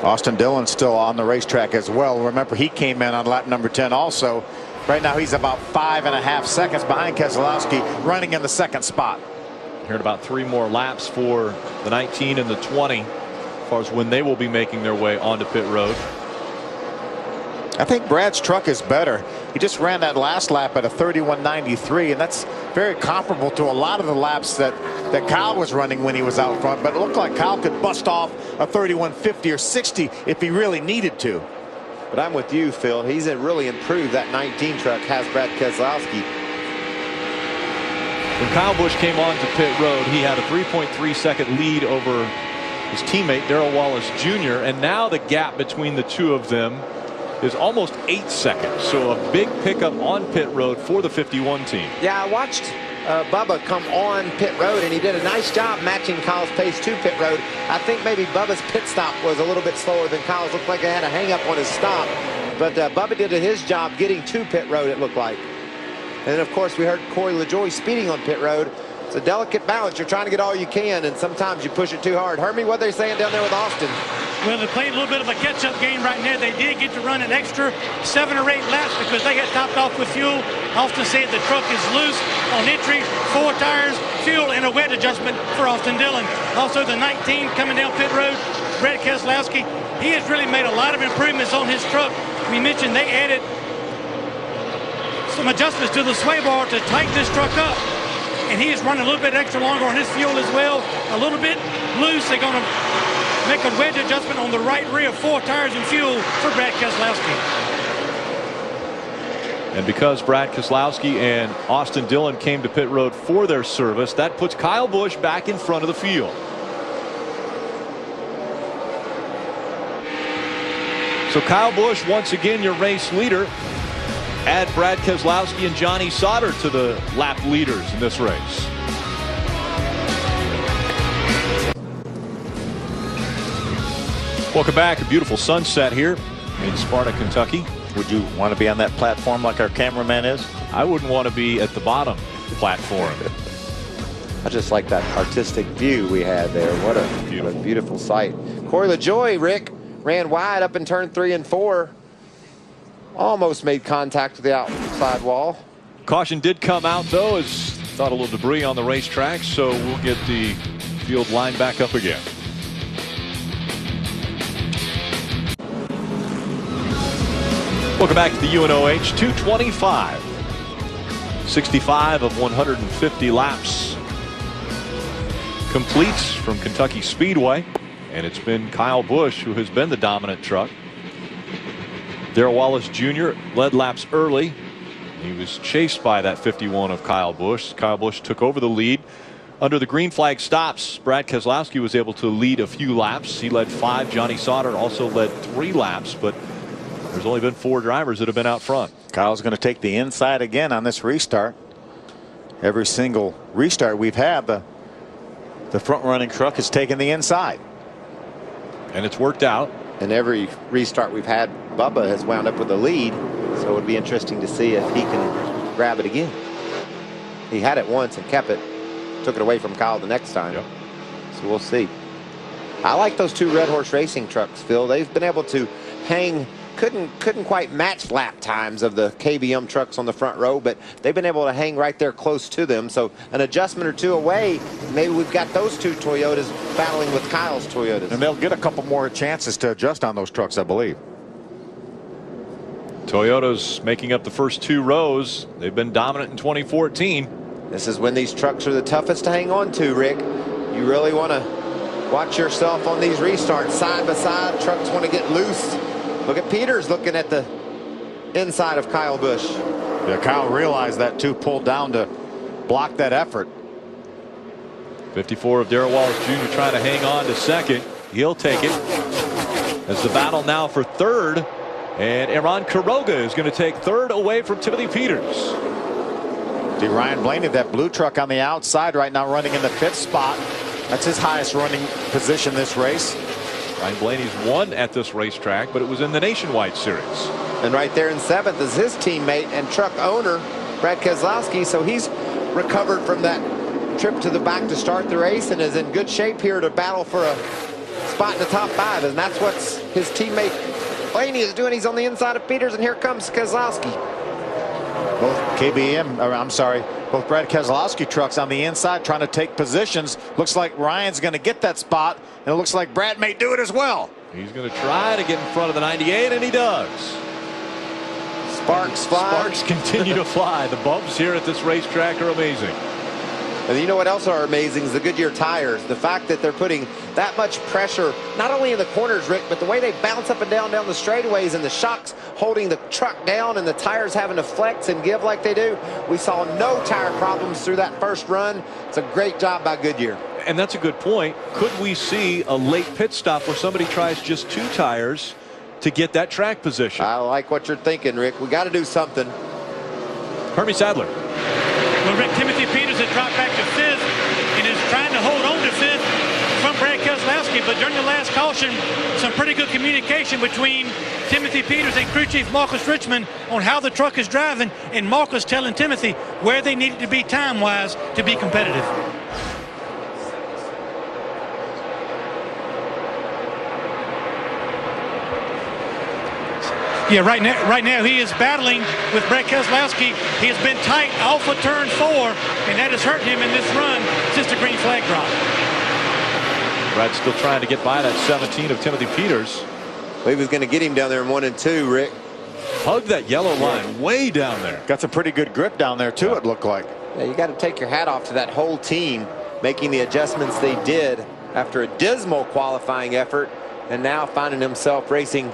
Austin Dillon still on the racetrack as well. Remember, he came in on lap number 10 also. Right now he's about 5.5 seconds behind Keselowski, running in the second spot. Here in about 3 more laps for the 19 and the 20 as far as when they will be making their way onto pit road. I think Brad's truck is better. He just ran that last lap at a 31.93, and that's very comparable to a lot of the laps that Kyle was running when he was out front. But it looked like Kyle could bust off a 31.50 or 60 if he really needed to. But I'm with you, Phil. He's really improved. That 19 truck has Brad Keselowski. When Kyle Busch came on to pit road, he had a 3.3-second lead over his teammate Darrell Wallace Jr. And now the gap between the two of them is almost 8 seconds. So a big pickup on pit road for the 51 team. Yeah, I watched Bubba come on pit road, and he did a nice job matching Kyle's pace to pit road. I think maybe Bubba's pit stop was a little bit slower than Kyle's. Looked like he had a hang up on his stop. But Bubba did his job getting to pit road, it looked like. And then, of course, we heard Corey LaJoie speeding on pit road. It's a delicate balance. You're trying to get all you can, and sometimes you push it too hard. Hermie, what are they saying down there with Austin? Well, they played a little bit of a catch-up game right now. They did get to run an extra 7 or 8 laps because they got topped off with fuel. Austin said the truck is loose on entry, 4 tires, fuel, and a wet adjustment for Austin Dillon. Also, the 19 coming down pit road, Brad Keselowski, he has really made a lot of improvements on his truck. We mentioned they added some adjustments to the sway bar to tighten this truck up. And he is running a little bit extra longer on his fuel as well. A little bit loose. They're going to make a wedge adjustment on the right rear, 4 tires and fuel for Brad Keselowski. And because Brad Keselowski and Austin Dillon came to pit road for their service, that puts Kyle Busch back in front of the field. So Kyle Busch, once again, your race leader. Add Brad Keselowski and Johnny Sauter to the lap leaders in this race. Welcome back. A beautiful sunset here in Sparta, Kentucky. Would you want to be on that platform like our cameraman is? I wouldn't want to be at the bottom platform. I just like that artistic view we had there. What a beautiful sight. Corey LaJoie, Rick, ran wide up in turn 3 and 4. Almost made contact with the outside wall. Caution did come out, though, as thought a little debris on the racetrack, so we'll get the field line back up again. Welcome back to the UNOH 225. 65 of 150 laps completes from Kentucky Speedway, and it's been Kyle Busch who has been the dominant truck. Darrell Wallace Jr. led laps early. He was chased by that 51 of Kyle Busch. Kyle Busch took over the lead. Under the green flag stops, Brad Keselowski was able to lead a few laps. He led 5. Johnny Sauter also led 3 laps, but there's only been 4 drivers that have been out front. Kyle's going to take the inside again on this restart. Every single restart we've had, the front running truck has taken the inside. And it's worked out. And every restart we've had, Bubba has wound up with a lead. So it would be interesting to see if he can grab it again. He had it once and kept it. Took it away from Kyle the next time. Yep. So we'll see. I like those 2 Red Horse Racing trucks, Phil. They've been able to hang. Couldn't quite match lap times of the KBM trucks on the front row, but they've been able to hang right there close to them. So an adjustment or 2 away, maybe we've got those 2 Toyotas battling with Kyle's Toyotas. And they'll get a couple more chances to adjust on those trucks, I believe. Toyota's making up the first 2 rows. They've been dominant in 2014. This is when these trucks are the toughest to hang on to, Rick. You really want to watch yourself on these restarts. Side by side, trucks want to get loose. Look at Peters looking at the inside of Kyle Busch. Yeah, Kyle realized that too, pulled down to block that effort. 54 of Darrell Wallace Jr. trying to hang on to second. He'll take it. As the battle now for third. And Aaron Quiroga is going to take third away from Timothy Peters. Ryan Blaney, that blue truck on the outside right now running in the 5th spot. That's his highest running position this race. Ryan Blaney's won at this racetrack, but it was in the Nationwide Series. And right there in 7th is his teammate and truck owner, Brad Keselowski. So he's recovered from that trip to the back to start the race and is in good shape here to battle for a spot in the top 5. And that's what his teammate Blaney is doing. He's on the inside of Peters, and here comes Keselowski. Both Brad Keselowski trucks on the inside trying to take positions. Looks like Ryan's going to get that spot, and it looks like Brad may do it as well. He's going to try to get in front of the 98, and he does. Sparks fly. Sparks continue to fly. The bumps here at this racetrack are amazing. And you know what else are amazing is the Goodyear tires. The fact that they're putting that much pressure, not only in the corners, Rick, but the way they bounce up and down the straightaways, and the shocks holding the truck down and the tires having to flex and give like they do. We saw no tire problems through that first run. It's a great job by Goodyear. And that's a good point. Could we see a late pit stop where somebody tries just 2 tires to get that track position? I like what you're thinking, Rick. We got to do something. Hermie Sadler. Well, Rick, Timothy Peters has dropped back to 5th and is trying to hold on to 5th from Brad Keselowski. Keselowski, but during the last caution, some pretty good communication between Timothy Peters and crew chief Marcus Richmond on how the truck is driving, and Marcus telling Timothy where they needed to be time-wise to be competitive. Yeah, right now he is battling with Brad Keselowski. He has been tight off of turn 4, and that has hurt him in this run since the green flag drop. Brad's still trying to get by that 17 of Timothy Peters. Well, he was going to get him down there in 1 and 2, Rick. Hugged that yellow line way down there. Got some pretty good grip down there, too, it looked like. Yeah, you got to take your hat off to that whole team making the adjustments they did after a dismal qualifying effort, and now finding himself racing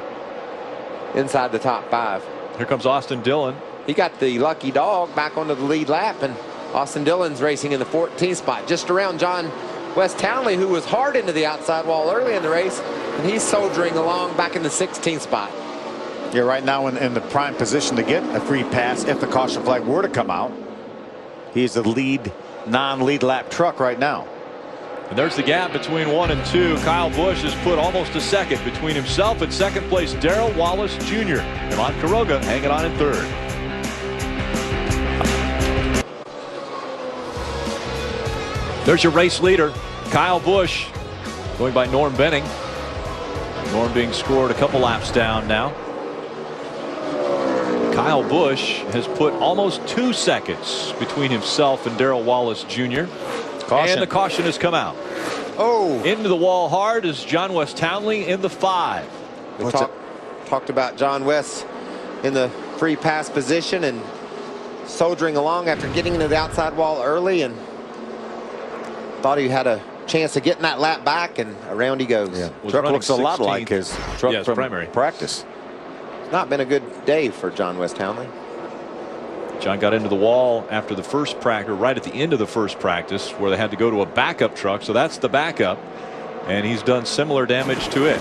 inside the top 5. Here comes Austin Dillon. He got the lucky dog back onto the lead lap, and Austin Dillon's racing in the 14th spot, just around John West Townley, who was hard into the outside wall early in the race, and he's soldiering along back in the 16th spot. You're right now in the prime position to get a free pass if the caution flag were to come out. He's the lead, non-lead lap truck right now. And there's the gap between 1 and 2. Kyle Busch has put almost a second between himself and second place Darrell Wallace Jr. And Ron Quiroga hanging on in 3rd. There's your race leader, Kyle Busch, going by Norm Benning. Norm being scored a couple laps down now. Kyle Busch has put almost 2 seconds between himself and Darrell Wallace Jr. Caution. And the caution has come out. Oh, Into the wall hard is John West Townley in the 5. we talked about John West in the free pass position and soldiering along after getting into the outside wall early, and thought he had a chance of getting that lap back, and around he goes. Yeah. Was Truck running looks a lot 16th. like his truck Yes, from primary. practice. It's not been a good day for John West Townley. John got into the wall after the first practice, right at the end of the first practice, where they had to go to a backup truck. So that's the backup, and he's done similar damage to it.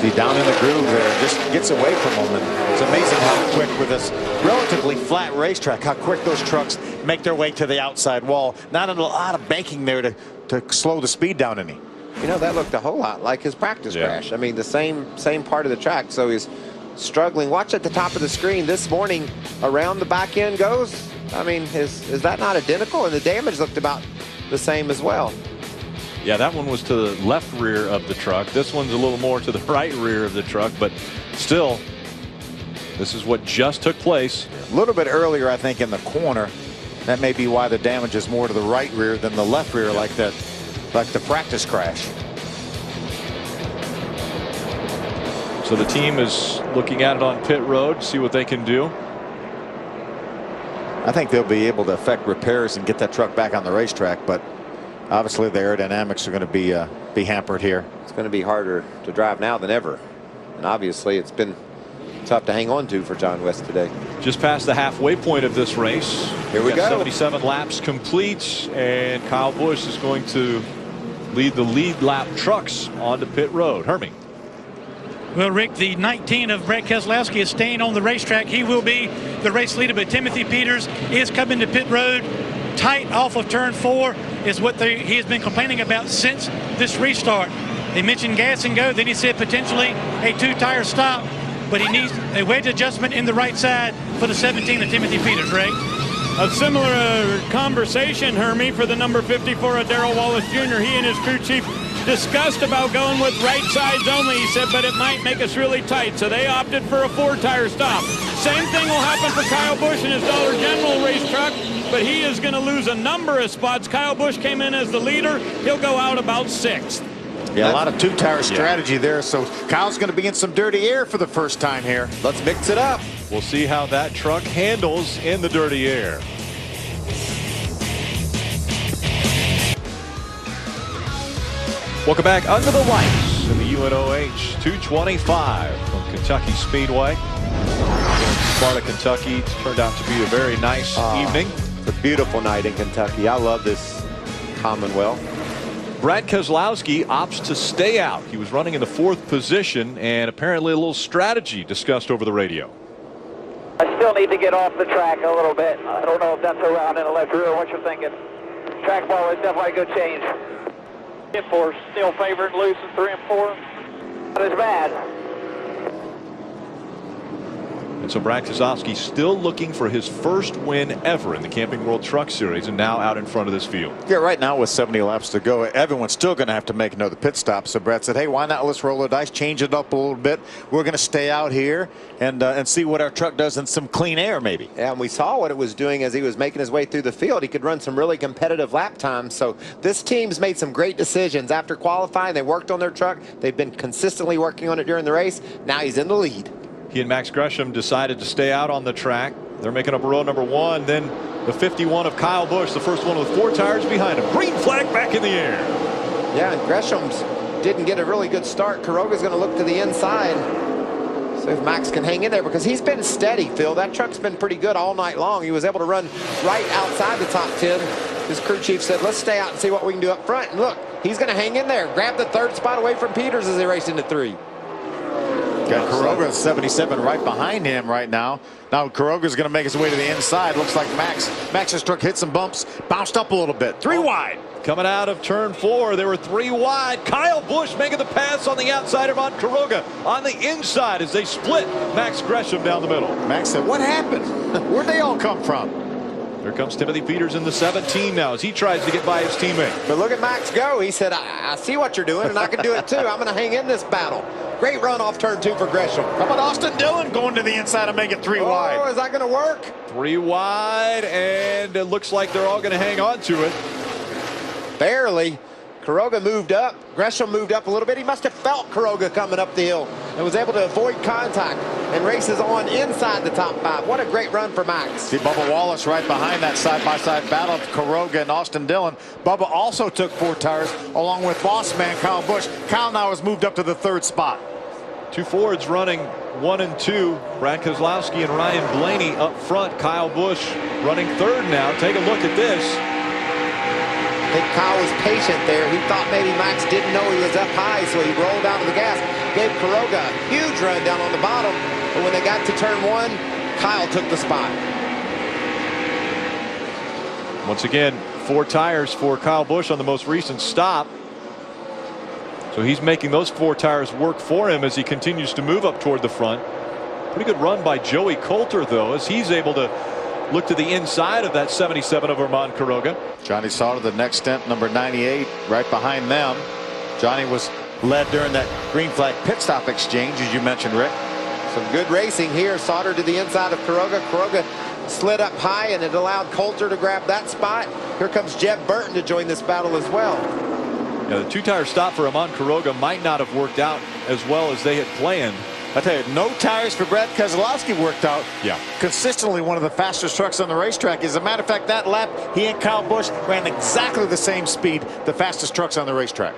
He's down in the groove there, just gets away from him, and it's amazing how quick, with this relatively flat racetrack, how quick those trucks make their way to the outside wall. Not a lot of banking there to slow the speed down any. You know, that looked a whole lot like his practice crash. I mean, the same part of the track. So he's struggling. Watch at the top of the screen this morning, around the back end goes. I mean, is that not identical? And the damage looked about the same as well. Yeah, that one was to the left rear of the truck. This one's a little more to the right rear of the truck, but still, this is what just took place. A little bit earlier, I think, in the corner. That may be why the damage is more to the right rear than the left rear, like the practice crash. So the team is looking at it on pit road, see what they can do. I think they'll be able to effect repairs and get that truck back on the racetrack, but obviously the aerodynamics are going to be hampered here. It's going to be harder to drive now than ever. And obviously it's been tough to hang on to for John West today. Just past the halfway point of this race. Here we go. 77 laps complete, and Kyle Busch is going to lead the lead lap trucks onto pit road. Hermie. Well, Rick, the 19 of Brad Keselowski is staying on the racetrack. He will be the race leader, but Timothy Peters is coming to pit road. Tight off of turn 4 is what he has been complaining about since this restart. They mentioned gas and go, then he said potentially a 2-tire stop, but he needs a wedge adjustment in the right side for the 17 of Timothy Peters, Ray. A similar conversation, Hermie, for the number 54 of Darrell Wallace Jr. He and his crew chief discussed about going with right sides only. He said, but it might make us really tight, so they opted for a 4-tire stop. Same thing will happen for Kyle Busch in his Dollar General race truck, but he is going to lose a number of spots. Kyle Busch came in as the leader. He'll go out about 6th. Yeah, a lot of 2-tire strategy there, so Kyle's going to be in some dirty air for the first time here. Let's mix it up. We'll see how that truck handles in the dirty air. Welcome back under the lights in the UNOH 225 from Kentucky Speedway. Sparta, Kentucky. It's turned out to be a very nice evening. It's a beautiful night in Kentucky. I love this Commonwealth. Brad Keselowski opts to stay out. He was running in the 4th position, and apparently a little strategy discussed over the radio. I still need to get off the track a little bit. I don't know if that's around in the left rear. What you're thinking? Track ball is definitely a good change. Hit four, still favorite, loose in 3 and 4. Not as bad. And so Brad Keselowski still looking for his first win ever in the Camping World Truck Series, and now out in front of this field. Yeah, right now with 70 laps to go, everyone's still going to have to make another pit stop. So Brad said, hey, why not let's roll the dice, change it up a little bit. We're going to stay out here and see what our truck does in some clean air maybe. Yeah, and we saw what it was doing as he was making his way through the field. He could run some really competitive lap times. So this team's made some great decisions. After qualifying, they worked on their truck. They've been consistently working on it during the race. Now he's in the lead. He and Max Gresham decided to stay out on the track. They're making up row number 1. Then the 51 of Kyle Busch, the first one with 4 tires behind him. Green flag back in the air. Yeah, and Gresham's didn't get a really good start. Kuroga's going to look to the inside. So if Max can hang in there, because he's been steady, Phil. That truck's been pretty good all night long. He was able to run right outside the top 10. His crew chief said, let's stay out and see what we can do up front. And look, he's going to hang in there. Grab the 3rd spot away from Peters as they race into 3. Got Kuroga 77 right behind him right now. Now Kuroga's going to make his way to the inside. Looks like Max's truck hit some bumps, bounced up a little bit. 3 wide. Coming out of turn 4, they were 3 wide. Kyle Busch making the pass on the outside of Kuroga on the inside as they split Max Gresham down the middle. Max said, what happened? Where'd they all come from? Here comes Timothy Peters in the 17 now as he tries to get by his teammate. But look at Max go. He said, I see what you're doing, and I can do it too. I'm going to hang in this battle. Great run off turn 2 for Gresham. How about Austin Dillon going to the inside and make it 3 wide? Oh, is that going to work? 3 wide, and it looks like they're all going to hang on to it. Barely. Kuroga moved up. Gresham moved up a little bit. He must have felt Kuroga coming up the hill and was able to avoid contact and races on inside the top 5. What a great run for Max. See Bubba Wallace right behind that side-by-side battle of Kuroga and Austin Dillon. Bubba also took 4 tires along with boss man Kyle Busch. Kyle now has moved up to the 3rd spot. 2 Fords running 1 and 2. Brad Keselowski and Ryan Blaney up front. Kyle Busch running 3rd now. Take a look at this. I think Kyle was patient there. He thought maybe Max didn't know he was up high, so he rolled down to the gas. Gave Kuroga a huge run down on the bottom. But when they got to turn 1, Kyle took the spot. Once again, 4 tires for Kyle Busch on the most recent stop. So he's making those 4 tires work for him as he continues to move up toward the front. Pretty good run by Joey Coulter, though, as he's able to look to the inside of that 77 of Armand Kuroga. Johnny Sauter, the next stint, number 98, right behind them. Johnny was led during that green flag pit stop exchange, as you mentioned, Rick. Some good racing here. Sauter to the inside of Kuroga. Kuroga slid up high, and it allowed Coulter to grab that spot. Here comes Jeb Burton to join this battle as well. Yeah, the 2-tire stop for Armand Kuroga might not have worked out as well as they had planned. I tell you, no tires for Brad Keselowski worked out. Yeah. Consistently one of the fastest trucks on the racetrack. As a matter of fact, that lap, he and Kyle Busch ran exactly the same speed, the fastest trucks on the racetrack.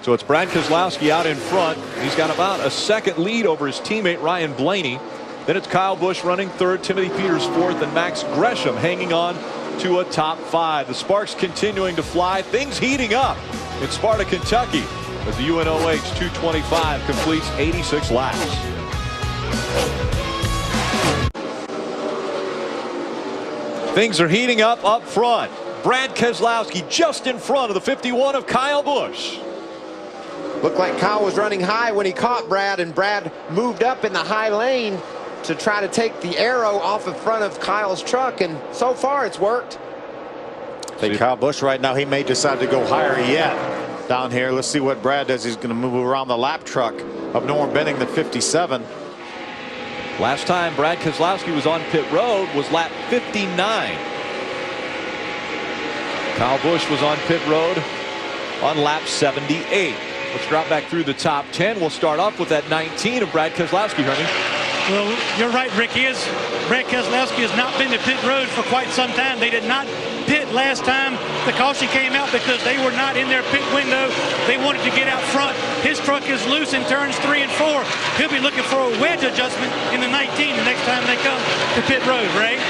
So it's Brad Keselowski out in front. He's got about a 2nd lead over his teammate Ryan Blaney. Then it's Kyle Busch running 3rd, Timothy Peters 4th, and Max Gresham hanging on to a top 5. The sparks continuing to fly. Things heating up in Sparta, Kentucky, as the Unoh 225 completes 86 laps. Things are heating up front. Brad Keselowski just in front of the 51 of Kyle Busch. Looked like Kyle was running high when he caught Brad, and Brad moved up in the high lane to try to take the arrow off in front of Kyle's truck, and so far it's worked. I think Kyle Busch right now, he may decide to go higher yet down here. Let's see what Brad does. He's going to move around the lap truck of Norm Benning, the 57. Last time Brad Keselowski was on pit road was lap 59. Kyle Busch was on pit road on lap 78. Let's drop back through the top 10. We'll start off with that 19 of Brad Keselowski, Hermie. Well, you're right, Rick. Brad Keselowski has not been to pit road for quite some time. They did not pit last time the caution came out because they were not in their pit window. They wanted to get out front. His truck is loose in turns 3 and 4. He'll be looking for a wedge adjustment in the 19 the next time they come to pit road, Ray.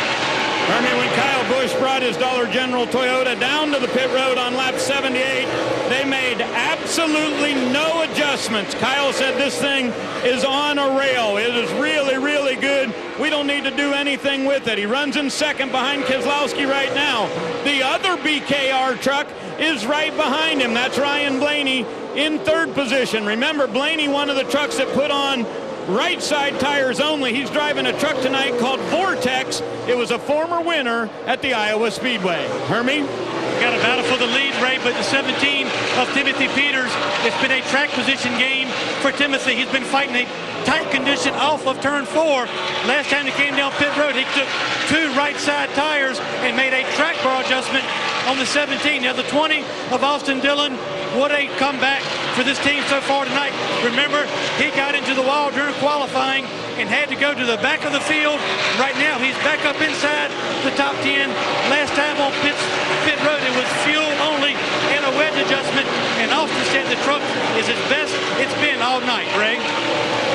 I mean, when Kyle Busch brought his Dollar General Toyota down to the pit road on lap 78, they made absolutely no adjustments. Kyle said this thing is on a rail. It is really, really good. we don't need to do anything with it. He runs in second behind Keselowski right now. The other BKR truck is right behind him. That's Ryan Blaney in third position. Remember, Blaney, one of the trucks that put on right side tires only. He's driving a truck tonight called Vortex. It was a former winner at the Iowa Speedway. Hermie? Got a battle for the lead, Ray, but the 17 of Timothy Peters, it's been a track position game for Timothy. He's been fighting a tight condition off of turn 4. Last time he came down pit road, he took 2 right side tires and made a track bar adjustment on the 17. Now the 20 of Austin Dillon, what a comeback for this team so far tonight. Remember, he got into the wall during qualifying and had to go to the back of the field. Right now, he's back up inside the top 10. Last time on pit road, it was fuel only and a wedge adjustment. And Austin said the truck is his best it's been all night, Ray.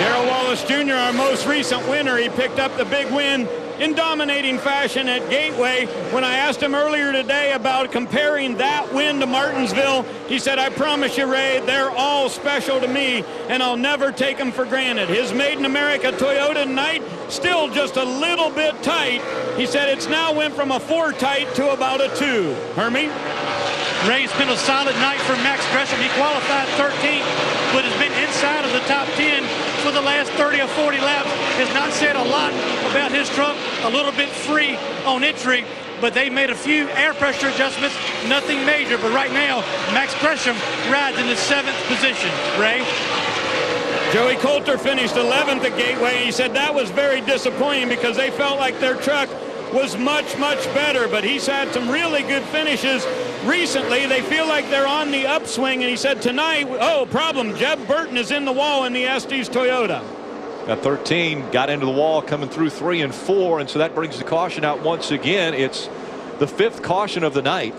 Darrell Wallace Jr., our most recent winner, he picked up the big win in dominating fashion at Gateway. When I asked him earlier today about comparing that win to Martinsville, he said, I promise you, Ray, they're all special to me, and I'll never take them for granted. His Made in America Toyota tonight, still just a little bit tight. He said it's now went from a 4 tight to about a 2. Hermie? Ray, it's been a solid night for Max Gresham. He qualified 13th, but has been inside of the top 10 for the last 30 or 40 laps. Has not said a lot about his truck, a little bit free on entry, but they made a few air pressure adjustments, nothing major. But right now, Max Gresham rides in the 7th position. Ray? Joey Coulter finished 11th at Gateway. He said that was very disappointing because they felt like their truck was much, much better, but he's had some really good finishes recently. They feel like they're on the upswing, and he said tonight, oh, problem, Jeb Burton is in the wall in the Estes Toyota. At 13, got into the wall coming through 3 and 4, and so that brings the caution out once again. It's the 5th caution of the night.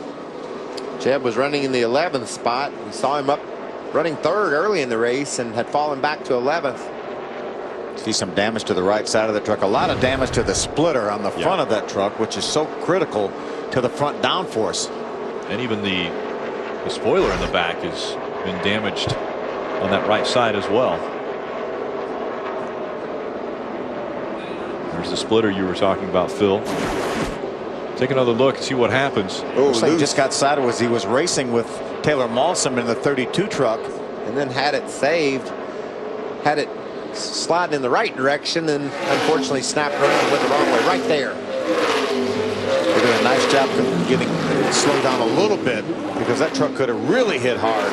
Jeb was running in the 11th spot. We saw him up running 3rd early in the race and had fallen back to 11th. See some damage to the right side of the truck. A lot of damage to the splitter on the front of that truck, which is so critical to the front downforce. And even the spoiler in the back has been damaged on that right side as well. There's the splitter you were talking about, Phil. Take another look and see what happens. Oh, looks like he just got sideways. He was racing with Taylor Malsom in the 32 truck. And then had it saved, had it sliding in the right direction, and unfortunately snapped around and went the wrong way right there. They did a nice job of getting it slowed down a little bit because that truck could have really hit hard.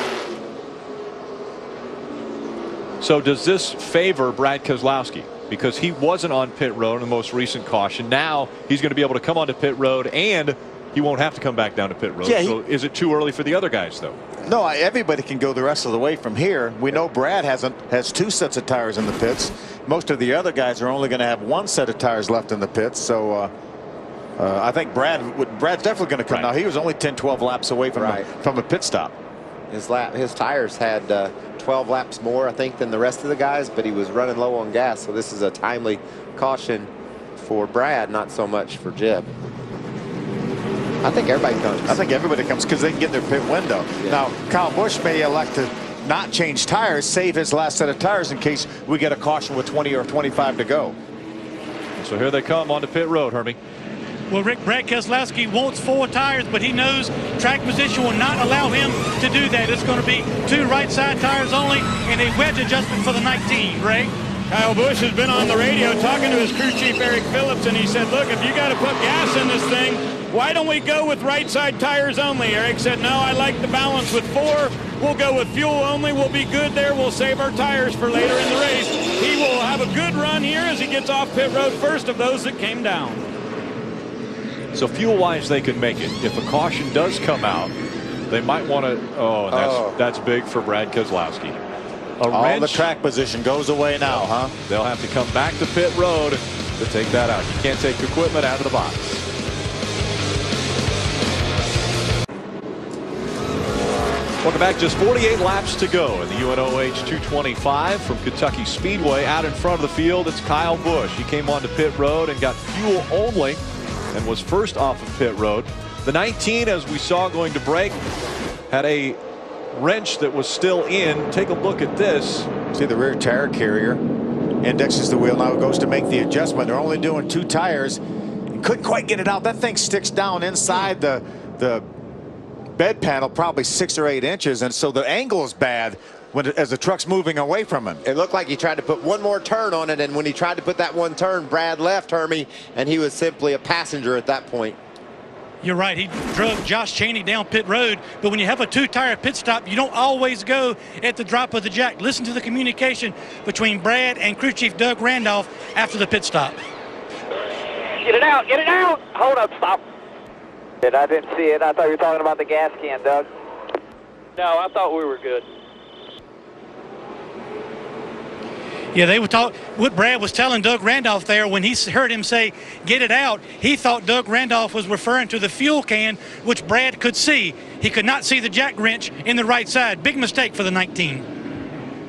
So does this favor Brad Keselowski? Because he wasn't on pit road in the most recent caution. Now he's going to be able to come onto pit road, and he won't have to come back down to pit road. Yeah, so is it too early for the other guys, though? No, everybody can go the rest of the way from here. We know Brad has 2 sets of tires in the pits. Most of the other guys are only going to have 1 set of tires left in the pits. So I think Brad's definitely going to come. Now he was only 10-12 laps away from a pit stop. His tires had 12 laps more, I think, than the rest of the guys, but he was running low on gas. So this is a timely caution for Brad, not so much for Jeb. I think everybody comes. I think everybody comes because they can get their pit window. Yeah. Now, Kyle Busch may elect to not change tires, save his last set of tires in case we get a caution with 20 or 25 to go. So here they come onto pit road, Hermie. Well, Brad Keselowski wants 4 tires, but he knows track position will not allow him to do that. It's going to be 2 right side tires only and a wedge adjustment for the 19, Ray. Kyle Busch has been on the radio talking to his crew chief Eric Phillips, and he said, look, if you got to put gas in this thing, why don't we go with right side tires only? Eric said, no, I like the balance with 4. We'll go with fuel only. We'll be good there. We'll save our tires for later in the race. He will have a good run here as he gets off pit road, first of those that came down. So fuel-wise, they could make it. If a caution does come out, they might want to. Oh, that's big for Brad Keselowski. All the track position goes away now, huh? They'll have to come back to pit road to take that out. You can't take equipment out of the box. Welcome back. Just 48 laps to go in the Unoh 225 from Kentucky Speedway. Out in front of the field, it's Kyle Busch. He came onto pit road and got fuel only and was first off of pit road. The 19, as we saw going to break, had a wrench that was still in. Take a look at this. See the rear tire carrier. indexes the wheel. Now it goes to make the adjustment. They're only doing 2 tires. Couldn't quite get it out. That thing sticks down inside the bed panel probably 6 or 8 inches, and so the angle is bad as the truck's moving away from him. It looked like he tried to put one more turn on it, and when he tried to put that one turn, Brad left Hermie, and he was simply a passenger at that point. You're right. He drug Josh Chaney down pit road. But when you have a 2-tire pit stop, you don't always go at the drop of the jack. Listen to the communication between Brad and crew chief Doug Randolph after the pit stop. Get it out, get it out! Hold up, stop. I didn't see it. I thought you were talking about the gas can, Doug. No, I thought we were good. Yeah, they were talking. What Brad was telling Doug Randolph there, when he heard him say, get it out, he thought Doug Randolph was referring to the fuel can, which Brad could see. He could not see the jack wrench in the right side. Big mistake for the 19.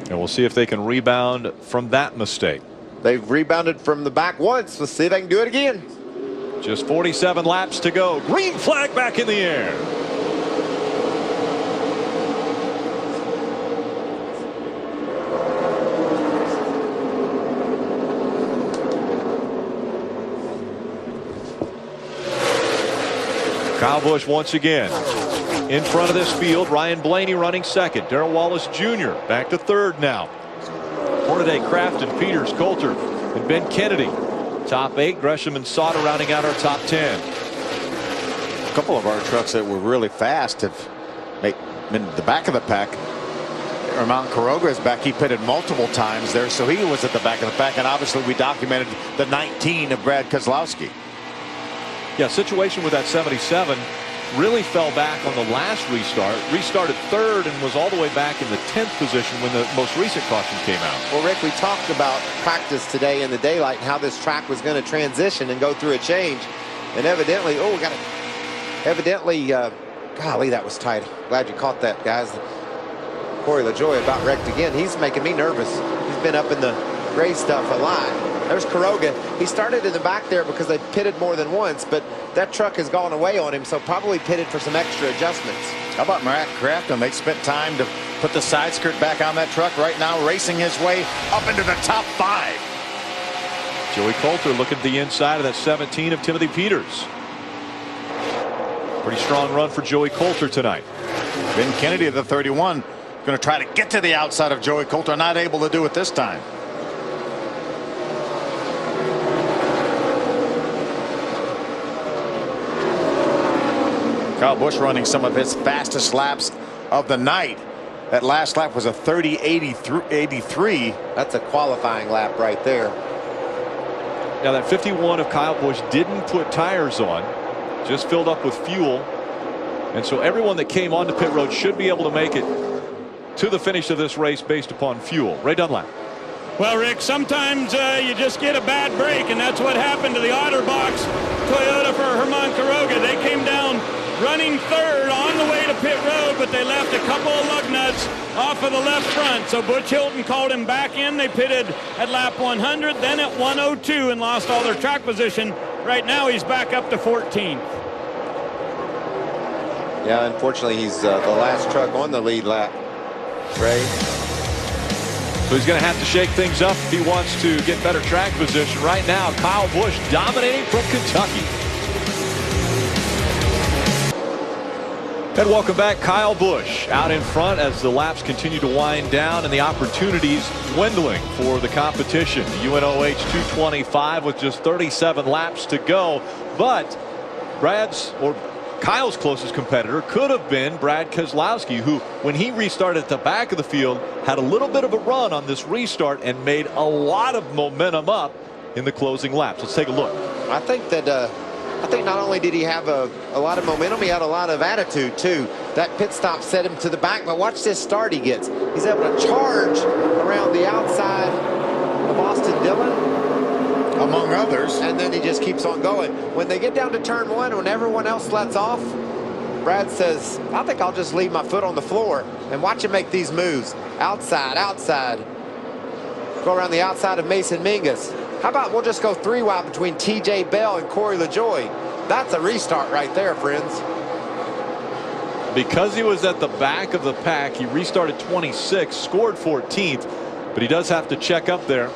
And we'll see if they can rebound from that mistake. They've rebounded from the back once. Let's see if they can do it again. Just 47 laps to go. Green flag back in the air. Kyle Busch once again in front of this field. Ryan Blaney running second. Darrell Wallace Jr. back to third now. Hornaday, Crafton, Peters, Coulter, and Ben Kennedy. Top 8. Gresham and Sauter rounding out our top 10. A couple of our trucks that were really fast have been in the back of the pack. Mount Caroga is back. He pitted multiple times there, so he was at the back of the pack. And obviously we documented the 19 of Brad Keselowski. Yeah, situation with that 77 really fell back on the last restart. Restarted third and was all the way back in the 10th position when the most recent caution came out. Well, Rick, we talked about practice today in the daylight and how this track was going to transition and go through a change. And evidently, golly, that was tight. Glad you caught that, guys. Corey LaJoie about wrecked again. He's making me nervous. He's been up in the gray stuff a lot. There's Caroga. He started in the back there because they pitted more than once, but that truck has gone away on him, so probably pitted for some extra adjustments. How about Matt Crafton? They spent time to put the side skirt back on that truck. Right now racing his way up into the top 5. Joey Coulter looking at the inside of that 17 of Timothy Peters. Pretty strong run for Joey Coulter tonight. Ben Kennedy of the 31 going to try to get to the outside of Joey Coulter. Not able to do it this time. Kyle Busch running some of his fastest laps of the night. That last lap was a 30.83. That's a qualifying lap right there. Now that 51 of Kyle Busch didn't put tires on, just filled up with fuel. And so everyone that came onto pit road should be able to make it to the finish of this race based upon fuel. Ray Dunlap. Well, Rick, sometimes you just get a bad break, and that's what happened to the Otterbox Toyota for Herman Caroga. They came down running third on the way to pit road, but they left a couple of lug nuts off of the left front. So Butch Hilton called him back in. They pitted at lap 100, then at 102, and lost all their track position. Right now he's back up to 14th. Yeah, unfortunately he's the last truck on the lead lap, Ray. So he's going to have to shake things up if he wants to get better track position. Right now, Kyle Busch dominating from Kentucky. And welcome back. Kyle Busch out in front as the laps continue to wind down and the opportunities dwindling for the competition. The UNOH 225 with just 37 laps to go. But Kyle's closest competitor could have been Brad Keselowski, who, when he restarted at the back of the field, had a little bit of a run on this restart and made a lot of momentum up in the closing laps. Let's take a look. I think not only did he have a lot of momentum, he had a lot of attitude too. That pit stop set him to the back, but watch this start he gets. He's able to charge around the outside of Austin Dillon, among others, and then he just keeps on going. When they get down to turn 1, when everyone else lets off, Brad says, I think I'll just leave my foot on the floor and watch him make these moves. Outside, outside. Go around the outside of Mason Mingus. How about we'll just go 3-wide between TJ Bell and Corey LaJoie. That's a restart right there, friends. Because he was at the back of the pack, he restarted 26th, scored 14th, but he does have to check up there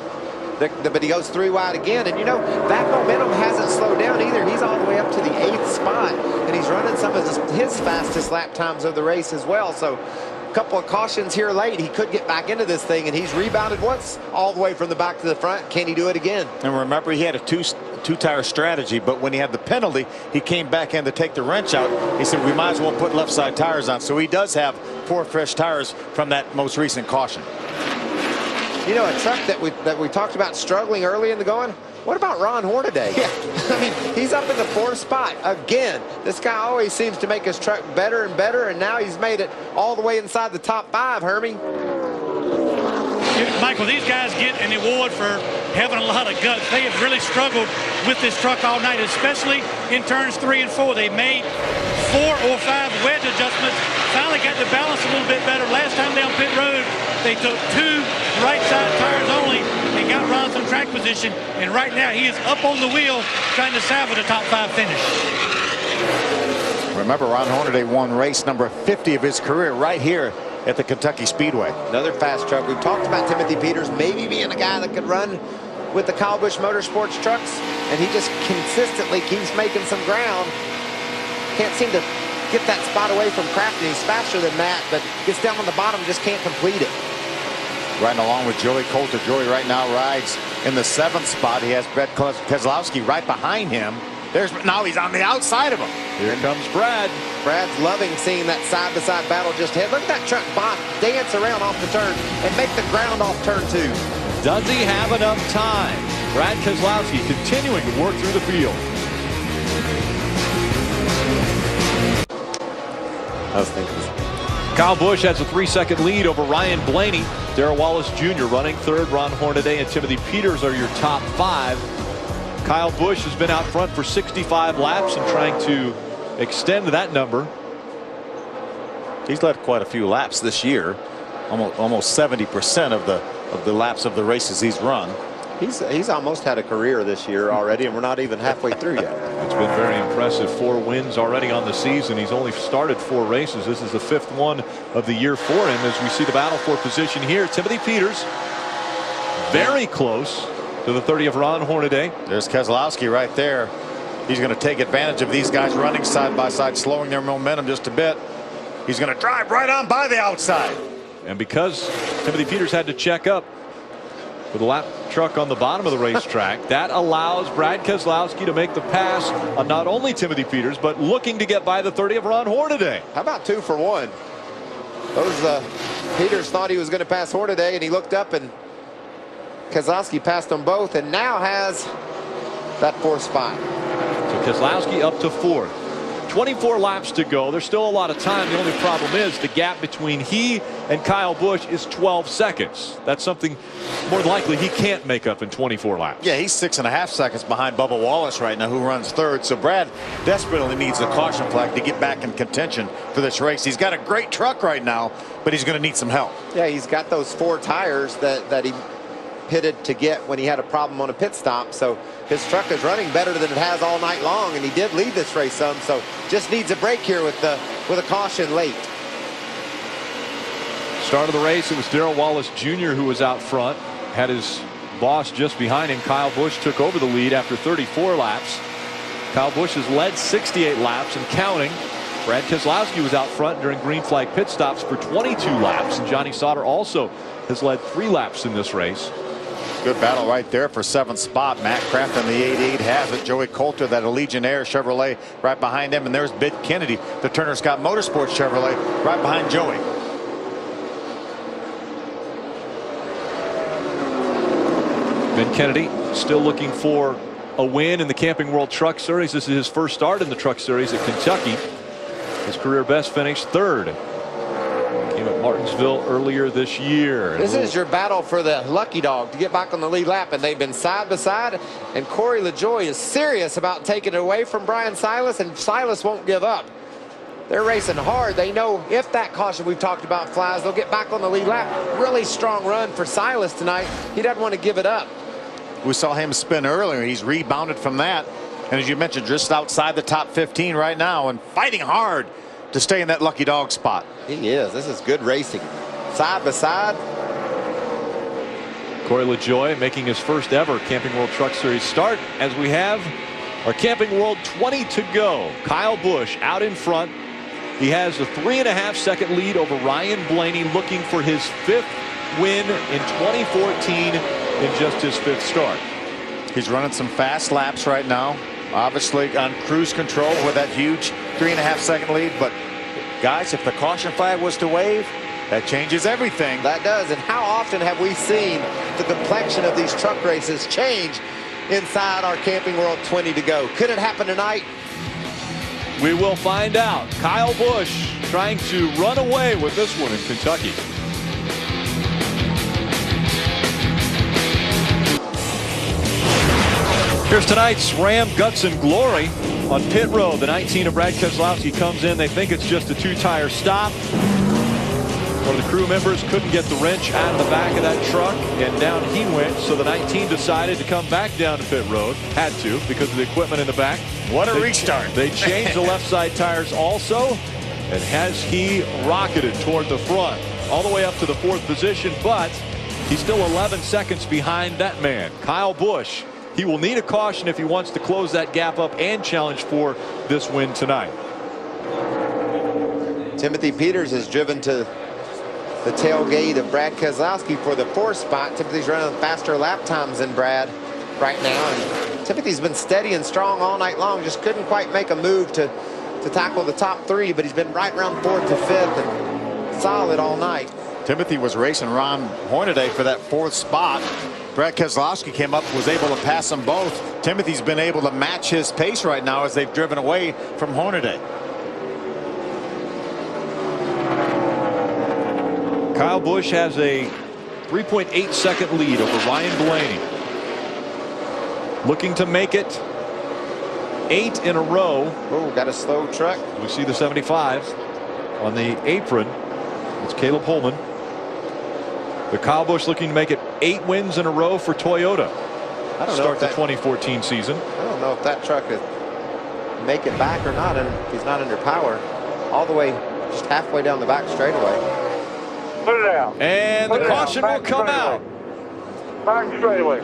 But he goes 3 wide again. And, you know, that momentum hasn't slowed down either. He's all the way up to the 8th spot. And he's running some of his fastest lap times of the race as well. So a couple of cautions here late. He could get back into this thing. And he's rebounded once all the way from the back to the front. Can he do it again? And remember, he had a two-tire strategy. But when he had the penalty, he came back in to take the wrench out. He said, we might as well put left side tires on. So he does have 4 fresh tires from that most recent caution. You know, a truck that we talked about struggling early in the going. What about Ron Hornaday? Yeah. I mean, he's up in the 4th spot again. This guy always seems to make his truck better and better, and now he's made it all the way inside the top 5, Hermie. Michael, these guys get an award for having a lot of guts. They have really struggled with this truck all night, especially in turns 3 and 4. They made 4 or 5 wedge adjustments, finally got the balance a little bit better. Last time down pit road, they took 2 right side tires only and got Ron some track position. And right now, he is up on the wheel trying to salvage a top 5 finish. Remember, Ron Hornaday won race number 50 of his career right here at the Kentucky Speedway. Another fast truck. We've talked about Timothy Peters maybe being a guy that could run with the Kyle Busch Motorsports trucks, and he just consistently keeps making some ground. Can't seem to get that spot away from Crafton. He's faster than that, but gets down on the bottom, just can't complete it. Riding along with Joey Coulter. Joey right now rides in the 7th spot. He has Brad Keselowski right behind him. Now he's on the outside of him. Here comes Brad. Brad's loving seeing that side-to-side battle just ahead. Look at that truck dance around off the turn and make the ground off turn 2. Does he have enough time? Brad Keselowski continuing to work through the field. I was thinking. Kyle Busch has a 3-second lead over Ryan Blaney. Darrell Wallace Jr. running 3rd. Ron Hornaday and Timothy Peters are your top 5. Kyle Busch has been out front for 65 laps and trying to extend that number. He's led quite a few laps this year. Almost 70% of the laps of the races he's run. He's almost had a career this year already, and we're not even halfway through yet. It's been very impressive. 4 wins already on the season. He's only started 4 races. This is the 5th one of the year for him as we see the battle for position here. Timothy Peters very close to the 30 of Ron Hornaday. There's Keselowski right there. He's going to take advantage of these guys running side by side, slowing their momentum just a bit. He's going to drive right on by the outside. And because Timothy Peters had to check up with a lap truck on the bottom of the racetrack, that allows Brad Keselowski to make the pass on not only Timothy Peters, but looking to get by the 30 of Ron Hornaday. How about 2 for 1? Peters thought he was going to pass Hornaday, and he looked up, and Keselowski passed them both, and now has that 4th spot. So Keselowski up to 4th. 24 laps to go. There's still a lot of time. The only problem is the gap between he and Kyle Busch is 12 seconds. That's something more than likely he can't make up in 24 laps. Yeah, he's 6.5 seconds behind Bubba Wallace right now, who runs 3rd. So Brad desperately needs a caution flag to get back in contention for this race. He's got a great truck right now, but he's going to need some help. Yeah, he's got those 4 tires that he pitted to get when he had a problem on a pit stop. So his truck is running better than it has all night long, and he did lead this race some, so just needs a break here with a caution late. Start of the race, it was Darrell Wallace Jr. who was out front, had his boss just behind him. Kyle Busch took over the lead after 34 laps. Kyle Busch has led 68 laps and counting. Brad Keselowski was out front during green flag pit stops for 22 laps, and Johnny Sauter also has led 3 laps in this race. Good battle right there for 7th spot. Matt Crafton, the 88 has it. Joey Coulter, that Allegiant Air Chevrolet, right behind him. And there's Bid Kennedy, the Turner Scott Motorsports Chevrolet, right behind Joey. Ben Kennedy still looking for a win in the Camping World Truck Series. This is his first start in the Truck Series at Kentucky. His career best finish 3rd. Came at Martinsville earlier this year. This is your battle for the lucky dog to get back on the lead lap, and they've been side by side, and Corey LaJoie is serious about taking it away from Brian Silas, and Silas won't give up. They're racing hard. They know if that caution we've talked about flies, they'll get back on the lead lap. Really strong run for Silas tonight. He doesn't want to give it up. We saw him spin earlier. He's rebounded from that, and as you mentioned, just outside the top 15 right now and fighting hard to stay in that lucky dog spot. He is. This is good racing. Side by side. Corey LaJoie making his first ever Camping World Truck Series start as we have our Camping World 20 to go. Kyle Busch out in front. He has a 3.5-second lead over Ryan Blaney, looking for his 5th win in 2014 in just his 5th start. He's running some fast laps right now, obviously on cruise control with that huge 3.5-second lead. But guys, if the caution flag was to wave, that changes everything. That does. And how often have we seen the complexion of these truck races change inside our Camping World 20 to go? Could it happen tonight? We will find out. Kyle Busch trying to run away with this one in Kentucky. Here's tonight's Ram Guts and Glory on pit road. The 19 of Brad Keselowski comes in. They think it's just a 2-tire stop. One of the crew members couldn't get the wrench out of the back of that truck, and down he went. So the 19 decided to come back down to pit road. Had to, because of the equipment in the back. What a restart. They changed the left side tires also, and has he rocketed toward the front all the way up to the 4th position, but he's still 11 seconds behind that man, Kyle Busch. He will need a caution if he wants to close that gap up and challenge for this win tonight. Timothy Peters has driven to the tailgate of Brad Keselowski for the 4th spot. Timothy's running faster lap times than Brad right now, and Timothy's been steady and strong all night long. Just couldn't quite make a move to tackle the top 3, but he's been right around 4th to 5th and solid all night. Timothy was racing Ron Hornaday for that 4th spot. Brad Keselowski came up, was able to pass them both. Timothy's been able to match his pace right now as they've driven away from Hornaday. Kyle Busch has a 3.8-second lead over Ryan Blaney. Looking to make it 8 in a row. Oh, got a slow truck. We see the 75 on the apron. It's Caleb Holman. The Kyle Busch looking to make it 8 wins in a row for Toyota. I don't know Start if the that, 2014 season. I don't know if that truck is make it back or not, and if he's not under power all the way just halfway down the back straightaway. Put it out. And the caution will come out. Back straightaway.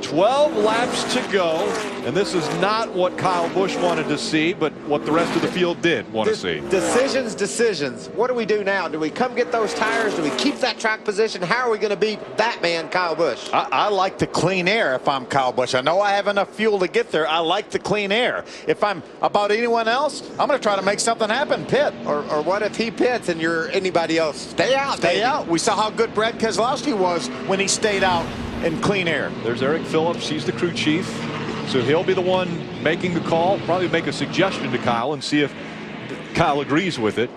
12 laps to go, and this is not what Kyle Busch wanted to see, but what the rest of the field did want to see. Decisions. What do we do now? Do we come get those tires? Do we keep that track position? How are we going to beat that man, Kyle Busch? I like the clean air if I'm Kyle Busch. I know I have enough fuel to get there. I like the clean air. If I'm about anyone else, I'm going to try to make something happen, pit. Or what if he pits and you're anybody else? Stay out. Stay out. We saw how good Brad Keselowski was when he stayed out in clean air. There's Eric Phillips. He's the crew chief, so he'll be the one making the call. Probably make a suggestion to Kyle and see if Kyle agrees with it.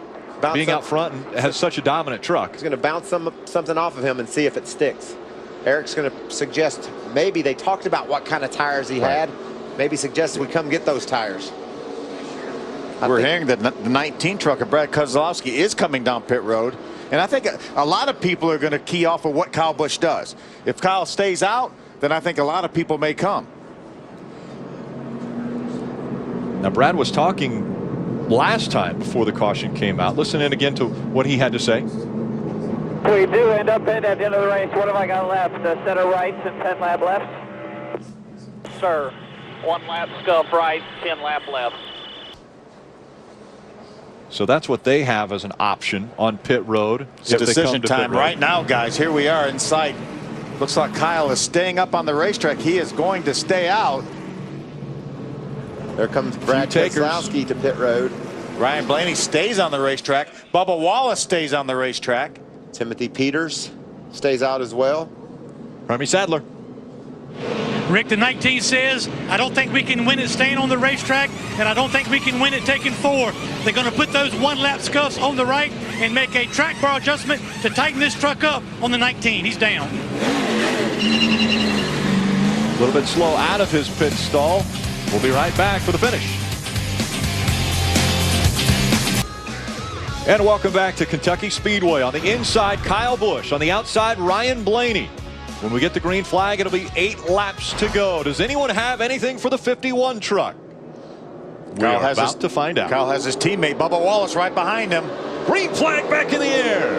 Being out front and has such a dominant truck. He's going to bounce something off of him and see if it sticks. Eric's going to suggest maybe they talked about what kind of tires he had. Maybe suggest we come get those tires. We're hearing that the 19 truck of Brad Keselowski is coming down pit road. And I think a lot of people are going to key off of what Kyle Busch does. If Kyle stays out, then I think a lot of people may come. Now, Brad was talking last time before the caution came out. Listen in again to what he had to say. We do end up at the end of the race. What have I got left? A set of rights and 10 lap lefts? Sir, 1 lap scuff right, 10 lap left. So that's what they have as an option on pit road. It's decision time right now, guys. Here we are in sight. Looks like Kyle is staying up on the racetrack. He is going to stay out. There comes Brad Keselowski to pit road. Ryan Blaney stays on the racetrack. Bubba Wallace stays on the racetrack. Timothy Peters stays out as well. Remy Sadler. Rick, the 19 says, I don't think we can win it staying on the racetrack, and I don't think we can win it taking 4. They're going to put those 1-lap scuffs on the right and make a track bar adjustment to tighten this truck up on the 19. He's down. A little bit slow out of his pit stall. We'll be right back for the finish. And welcome back to Kentucky Speedway. On the inside, Kyle Busch. On the outside, Ryan Blaney. When we get the green flag, it'll be 8 laps to go. Does anyone have anything for the 51 truck? We are about to find out. Kyle has his teammate Bubba Wallace right behind him. Green flag back in the air.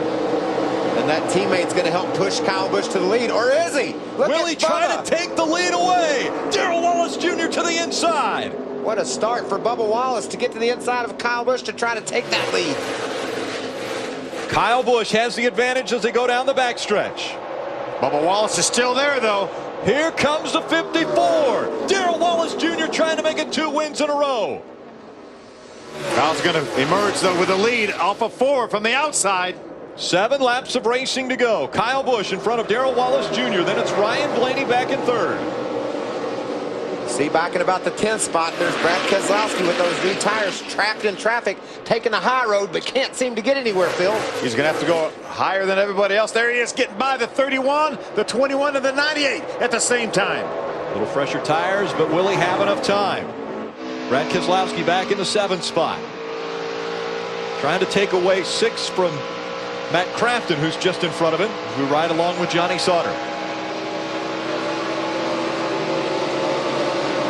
And that teammate's going to help push Kyle Busch to the lead, or is he? Will he try to take the lead away? Darrell Wallace Jr. to the inside. What a start for Bubba Wallace to get to the inside of Kyle Busch to try to take that lead. Kyle Busch has the advantage as they go down the backstretch. Bubba Wallace is still there, though. Here comes the 54. Darrell Wallace Jr. trying to make it 2 wins in a row. Kyle's going to emerge, though, with a lead off of 4 from the outside. 7 laps of racing to go. Kyle Busch in front of Darrell Wallace Jr. Then it's Ryan Blaney back in 3rd. See, back in about the 10th spot, there's Brad Keselowski with those new tires trapped in traffic, taking the high road, but can't seem to get anywhere, Phil. He's going to have to go higher than everybody else. There he is, getting by the 31, the 21, and the 98 at the same time. A little fresher tires, but will he have enough time? Brad Keselowski back in the 7th spot. Trying to take away 6 from Matt Crafton, who's just in front of him, who ride along with Johnny Sauter.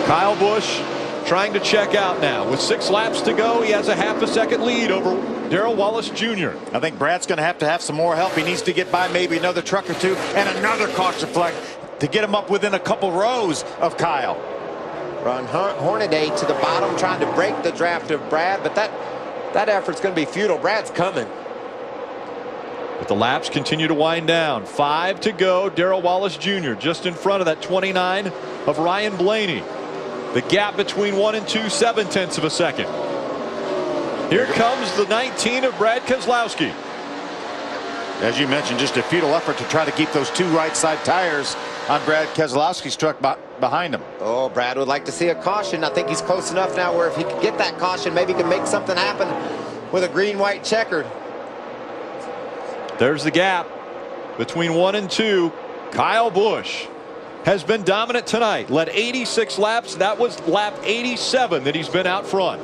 Kyle Busch trying to check out now. With 6 laps to go, he has a half a second lead over Darrell Wallace Jr. I think Brad's going to have some more help. He needs to get by maybe another truck or 2 and another caution flag to get him up within a couple rows of Kyle. Ron Hornaday to the bottom, trying to break the draft of Brad, but that effort's going to be futile. Brad's coming. But the laps continue to wind down. 5 to go. Darrell Wallace Jr. just in front of that 29 of Ryan Blaney. The gap between 1 and 2, 0.7 of a second. Here comes the 19 of Brad Keselowski. As you mentioned, just a futile effort to try to keep those 2 right side tires on Brad Keselowski's truck behind him. Oh, Brad would like to see a caution. I think he's close enough now where if he could get that caution, maybe he can make something happen with a green-white checkered. There's the gap between 1 and 2. Kyle Busch has been dominant tonight. Led 86 laps. That was lap 87 that he's been out front.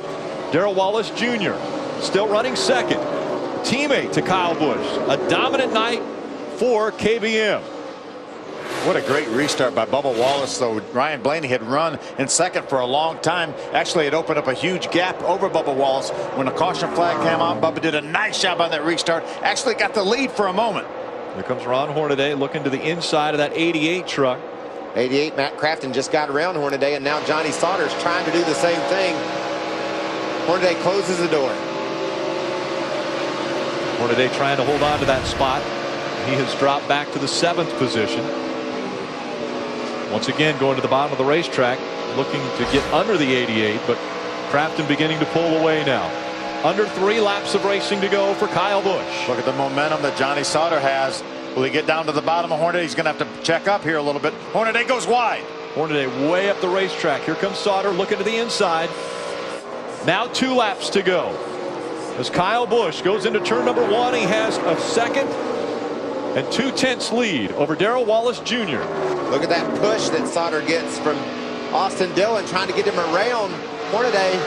Darrell Wallace Jr. still running 2nd. Teammate to Kyle Busch. A dominant night for KBM. What a great restart by Bubba Wallace, though. Ryan Blaney had run in 2nd for a long time. Actually, it opened up a huge gap over Bubba Wallace. When the caution flag came out, Bubba did a nice job on that restart. Actually got the lead for a moment. Here comes Ron Hornaday looking to the inside of that 88 truck. 88, Matt Crafton just got around Hornaday, and now Johnny Sauter's trying to do the same thing. Hornaday closes the door. Hornaday trying to hold on to that spot. He has dropped back to the 7th position. Once again, going to the bottom of the racetrack, looking to get under the 88, but Crafton beginning to pull away now. Under 3 laps of racing to go for Kyle Busch. Look at the momentum that Johnny Sauter has. Will he get down to the bottom of Hornaday? He's going to have to check up here a little bit. Hornaday goes wide. Hornaday way up the racetrack. Here comes Sauter looking to the inside. Now 2 laps to go. As Kyle Busch goes into turn number 1, he has a 2nd and 2/10 lead over Darrell Wallace Jr. Look at that push that Sauter gets from Austin Dillon, trying to get him around Hornaday.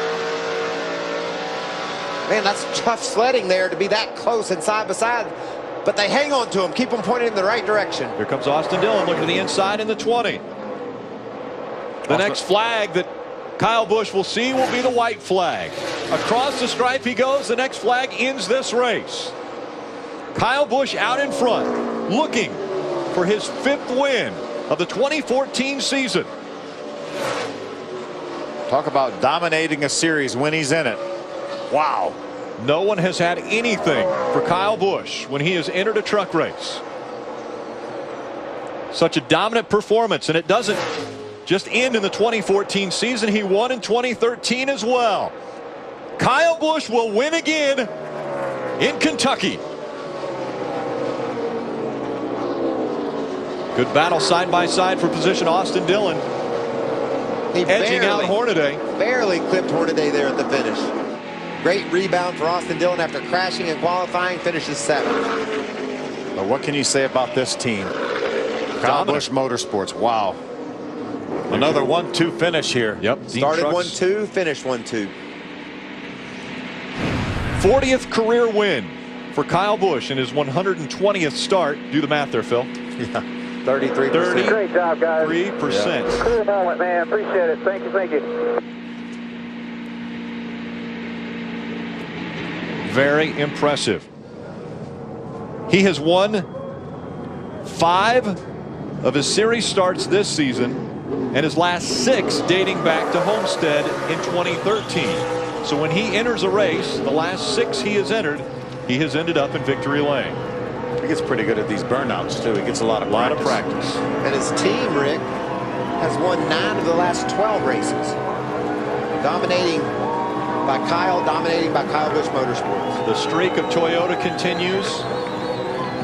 Man, that's tough sledding there to be that close and side by side. But they hang on to him, keep him pointed in the right direction. Here comes Austin Dillon looking to the inside in the 20. The next flag that Kyle Busch will see will be the white flag. Across the stripe he goes. The next flag ends this race. Kyle Busch out in front, looking for his 5th win of the 2014 season. Talk about dominating a series when he's in it. Wow. No one has had anything for Kyle Busch when he has entered a truck race. Such a dominant performance, and it doesn't just end in the 2014 season. He won in 2013 as well. Kyle Busch will win again in Kentucky. Good battle side by side for position. Austin Dillon edging out Hornaday. Barely clipped Hornaday there at the finish. Great rebound for Austin Dillon after crashing in qualifying, finishes 7th. But what can you say about this team? Kyle Busch Motorsports. Wow. Another 1-2 finish here. Yep. Started 1-2, finished 1-2. 40th career win for Kyle Busch in his 120th start. Do the math there, Phil. Yeah. 33%. Great job, guys. 3%. Yeah. Cool moment, man. Appreciate it. Thank you. Thank you. Very impressive. He has won 5 of his series starts this season, and his last 6 dating back to Homestead in 2013. So when he enters a race, the last 6 he has entered, he has ended up in victory lane. He gets pretty good at these burnouts too. He gets a lot of practice. And his team, Rick, has won 9 of the last 12 races. Dominating by Kyle Busch Motorsports. The streak of Toyota continues.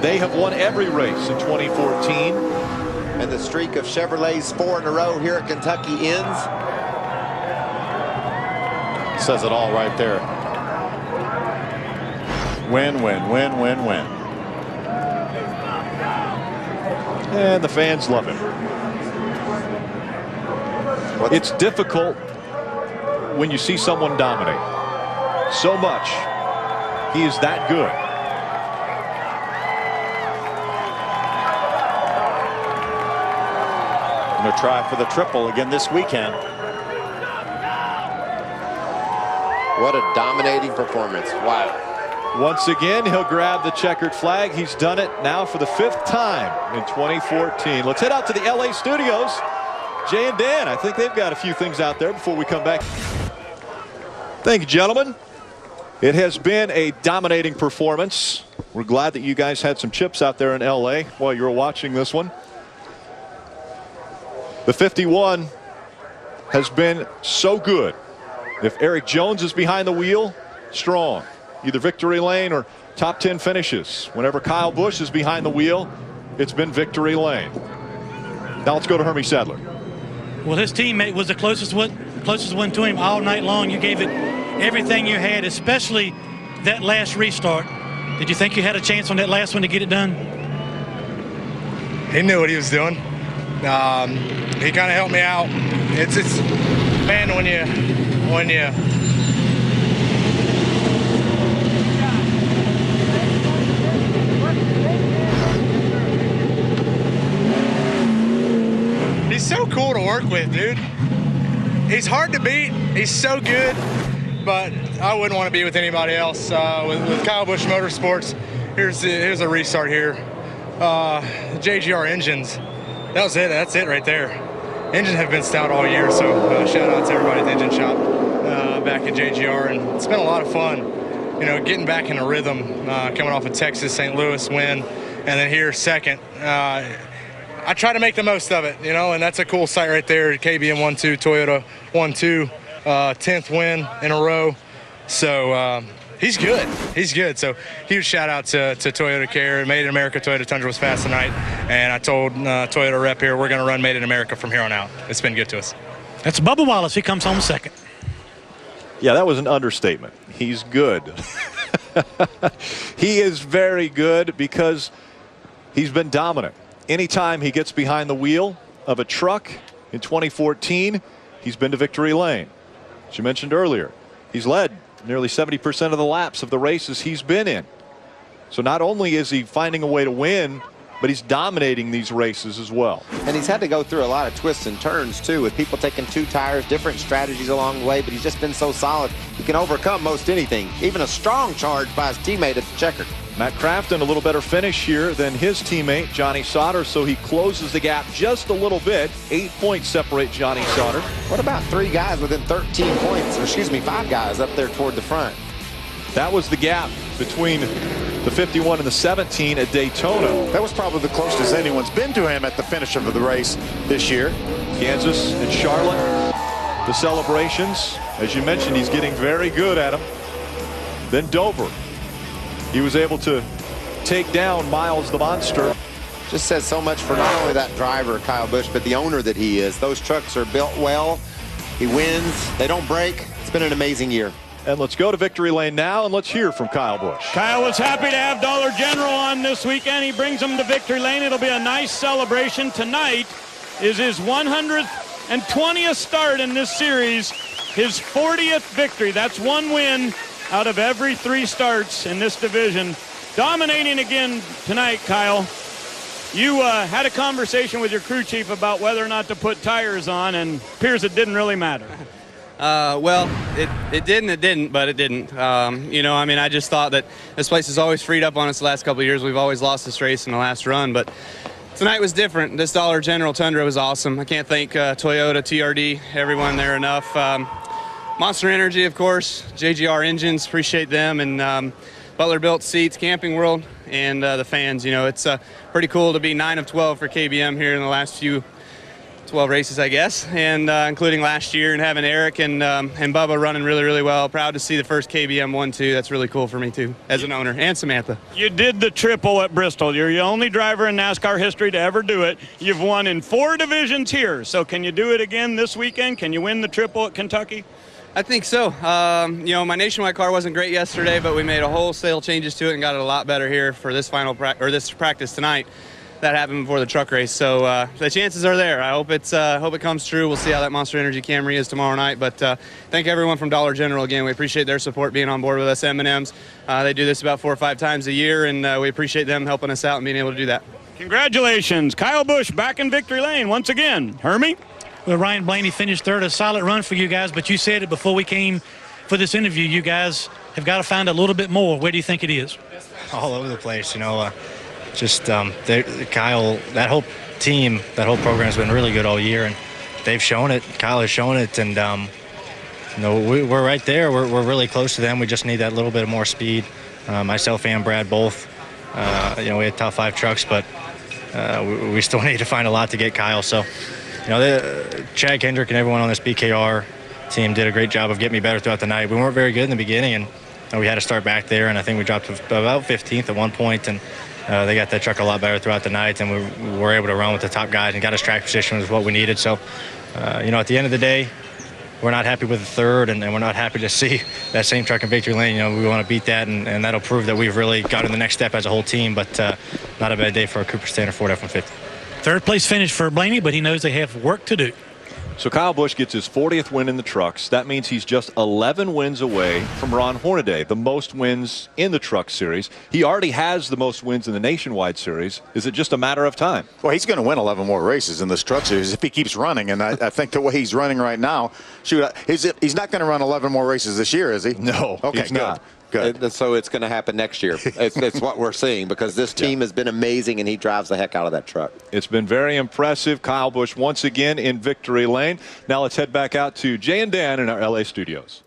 They have won every race in 2014. And the streak of Chevrolets 4 in a row here at Kentucky ends. Says it all right there. Win, win, win, win, win. And the fans love him. It's difficult when you see someone dominate so much. He is that good. Going to try for the triple again this weekend. What a dominating performance. Wow. Once again, he'll grab the checkered flag. He's done it now for the 5th time in 2014. Let's head out to the LA studios. Jay and Dan, I think they've got a few things out there before we come back. Thank you, gentlemen. It has been a dominating performance. We're glad that you guys had some chips out there in LA while you were watching this one. The 51 has been so good. If Eric Jones is behind the wheel, strong. Either victory lane or top 10 finishes. Whenever Kyle Busch is behind the wheel, it's been victory lane. Now let's go to Hermie Sadler. Well, his teammate was the closest one to him all night long. You gave it everything you had, especially that last restart. Did you think you had a chance on that last one to get it done? He knew what he was doing. He kind of helped me out. It's man, when you he's so cool to work with, dude. He's hard to beat. He's so good, but I wouldn't want to be with anybody else. With Kyle Busch Motorsports, here's a restart here. JGR engines. That was it. That's it right there. Engines have been stout all year, so shout out to everybody at the engine shop back at JGR, and it's been a lot of fun. You know, getting back in a rhythm, coming off a Texas, St. Louis win, and then here second. I try to make the most of it, you know, and that's a cool sight right there. KBM 1-2, Toyota 1-2, 10th win in a row. So he's good. He's good. So huge shout out to Toyota Care. Made in America Toyota Tundra was fast tonight, and I told Toyota rep here we're going to run Made in America from here on out. It's been good to us. That's Bubba Wallace. He comes home second. Yeah, that was an understatement. He's good. He is very good because he's been dominant. Anytime he gets behind the wheel of a truck in 2014, he's been to victory lane. As you mentioned earlier, he's led nearly 70% of the laps of the races he's been in. So not only is he finding a way to win, but he's dominating these races as well. And he's had to go through a lot of twists and turns, too, with people taking 2 tires, different strategies along the way, but he's just been so solid. He can overcome most anything, even a strong charge by his teammate at the checker. Matt Crafton a little better finish here than his teammate Johnny Sauter, so he closes the gap just a little bit. 8 points separate Johnny Sauter. What about 3 guys within 13 points, or excuse me, 5 guys up there toward the front? That was the gap between the 51 and the 17 at Daytona. That was probably the closest anyone's been to him at the finish of the race this year. Kansas and Charlotte, the celebrations. As you mentioned, he's getting very good at them. Then Dover. He was able to take down Miles the Monster. Just says so much for not only that driver, Kyle Busch, but the owner that he is. Those trucks are built well. He wins. They don't break. It's been an amazing year. And let's go to victory lane now, and let's hear from Kyle Busch. Kyle was happy to have Dollar General on this weekend. He brings them to victory lane. It'll be a nice celebration. Tonight is his 120th start in this series, his 40th victory. That's 1 win out of every 3 starts in this division. Dominating again tonight, Kyle. You had a conversation with your crew chief about whether or not to put tires on, and it appears it didn't really matter. Well, it did and it didn't, but it didn't. You know, I mean, I just thought that this place has always freed up on us the last couple of years. We've always lost this race in the last run, but tonight was different. This Dollar General Tundra was awesome. I can't thank Toyota, TRD, everyone there enough. Monster Energy, of course, JGR Engines, appreciate them, and Butler Built Seats, Camping World, and the fans. You know, it's pretty cool to be 9 of 12 for KBM here in the last few 12 races, I guess, and including last year, and having Eric and Bubba running really, really well. Proud to see the first KBM 1-2. That's really cool for me, too, as an owner, and Samantha. You did the triple at Bristol. You're the only driver in NASCAR history to ever do it. You've won in 4 divisions here. So can you do it again this weekend? Can you win the triple at Kentucky? I think so. You know, my nationwide car wasn't great yesterday, but we made a wholesale changes to it and got it a lot better here for this this practice tonight. That happened before the truck race, so the chances are there. I hope it comes true. We'll see how that Monster Energy Camry is tomorrow night. But thank everyone from Dollar General again. We appreciate their support, being on board with us. M&M's. They do this about 4 or 5 times a year, and we appreciate them helping us out and being able to do that. Congratulations, Kyle Busch back in victory lane once again. Hermie? Well, Ryan Blaney finished third, a solid run for you guys, but you said it before we came for this interview. You guys have got to find a little bit more. Where do you think it is? All over the place, you know. Kyle, that whole team, that whole program has been really good all year, and they've shown it. Kyle has shown it, and you know, we're right there. We're really close to them. We just need that little bit of more speed. Myself and Brad both. You know, we had top 5 trucks, but we still need to find a lot to get Kyle. So, you know, Chad Kendrick and everyone on this BKR team did a great job of getting me better throughout the night. We weren't very good in the beginning, and we had to start back there, and I think we dropped to about 15th at one point, and they got that truck a lot better throughout the night, and we were able to run with the top guys and got us track position was what we needed. So, you know, at the end of the day, we're not happy with the third, and we're not happy to see that same truck in victory lane. You know, we want to beat that, and that'll prove that we've really gotten the next step as a whole team, but not a bad day for a Cooper Standard Ford F-150. Third place finish for Blaney, but he knows they have work to do. So Kyle Busch gets his 40th win in the trucks. That means he's just 11 wins away from Ron Hornaday, the most wins in the truck series. He already has the most wins in the nationwide series. Is it just a matter of time? Well, he's going to win 11 more races in this truck series if he keeps running. And I think the way he's running right now, shoot, he's not going to run 11 more races this year, is he? No, okay, he's not. Good. So it's going to happen next year. It's what we're seeing, because this team has been amazing, and he drives the heck out of that truck. It's been very impressive. Kyle Busch once again in victory lane. Now let's head back out to Jay and Dan in our LA studios.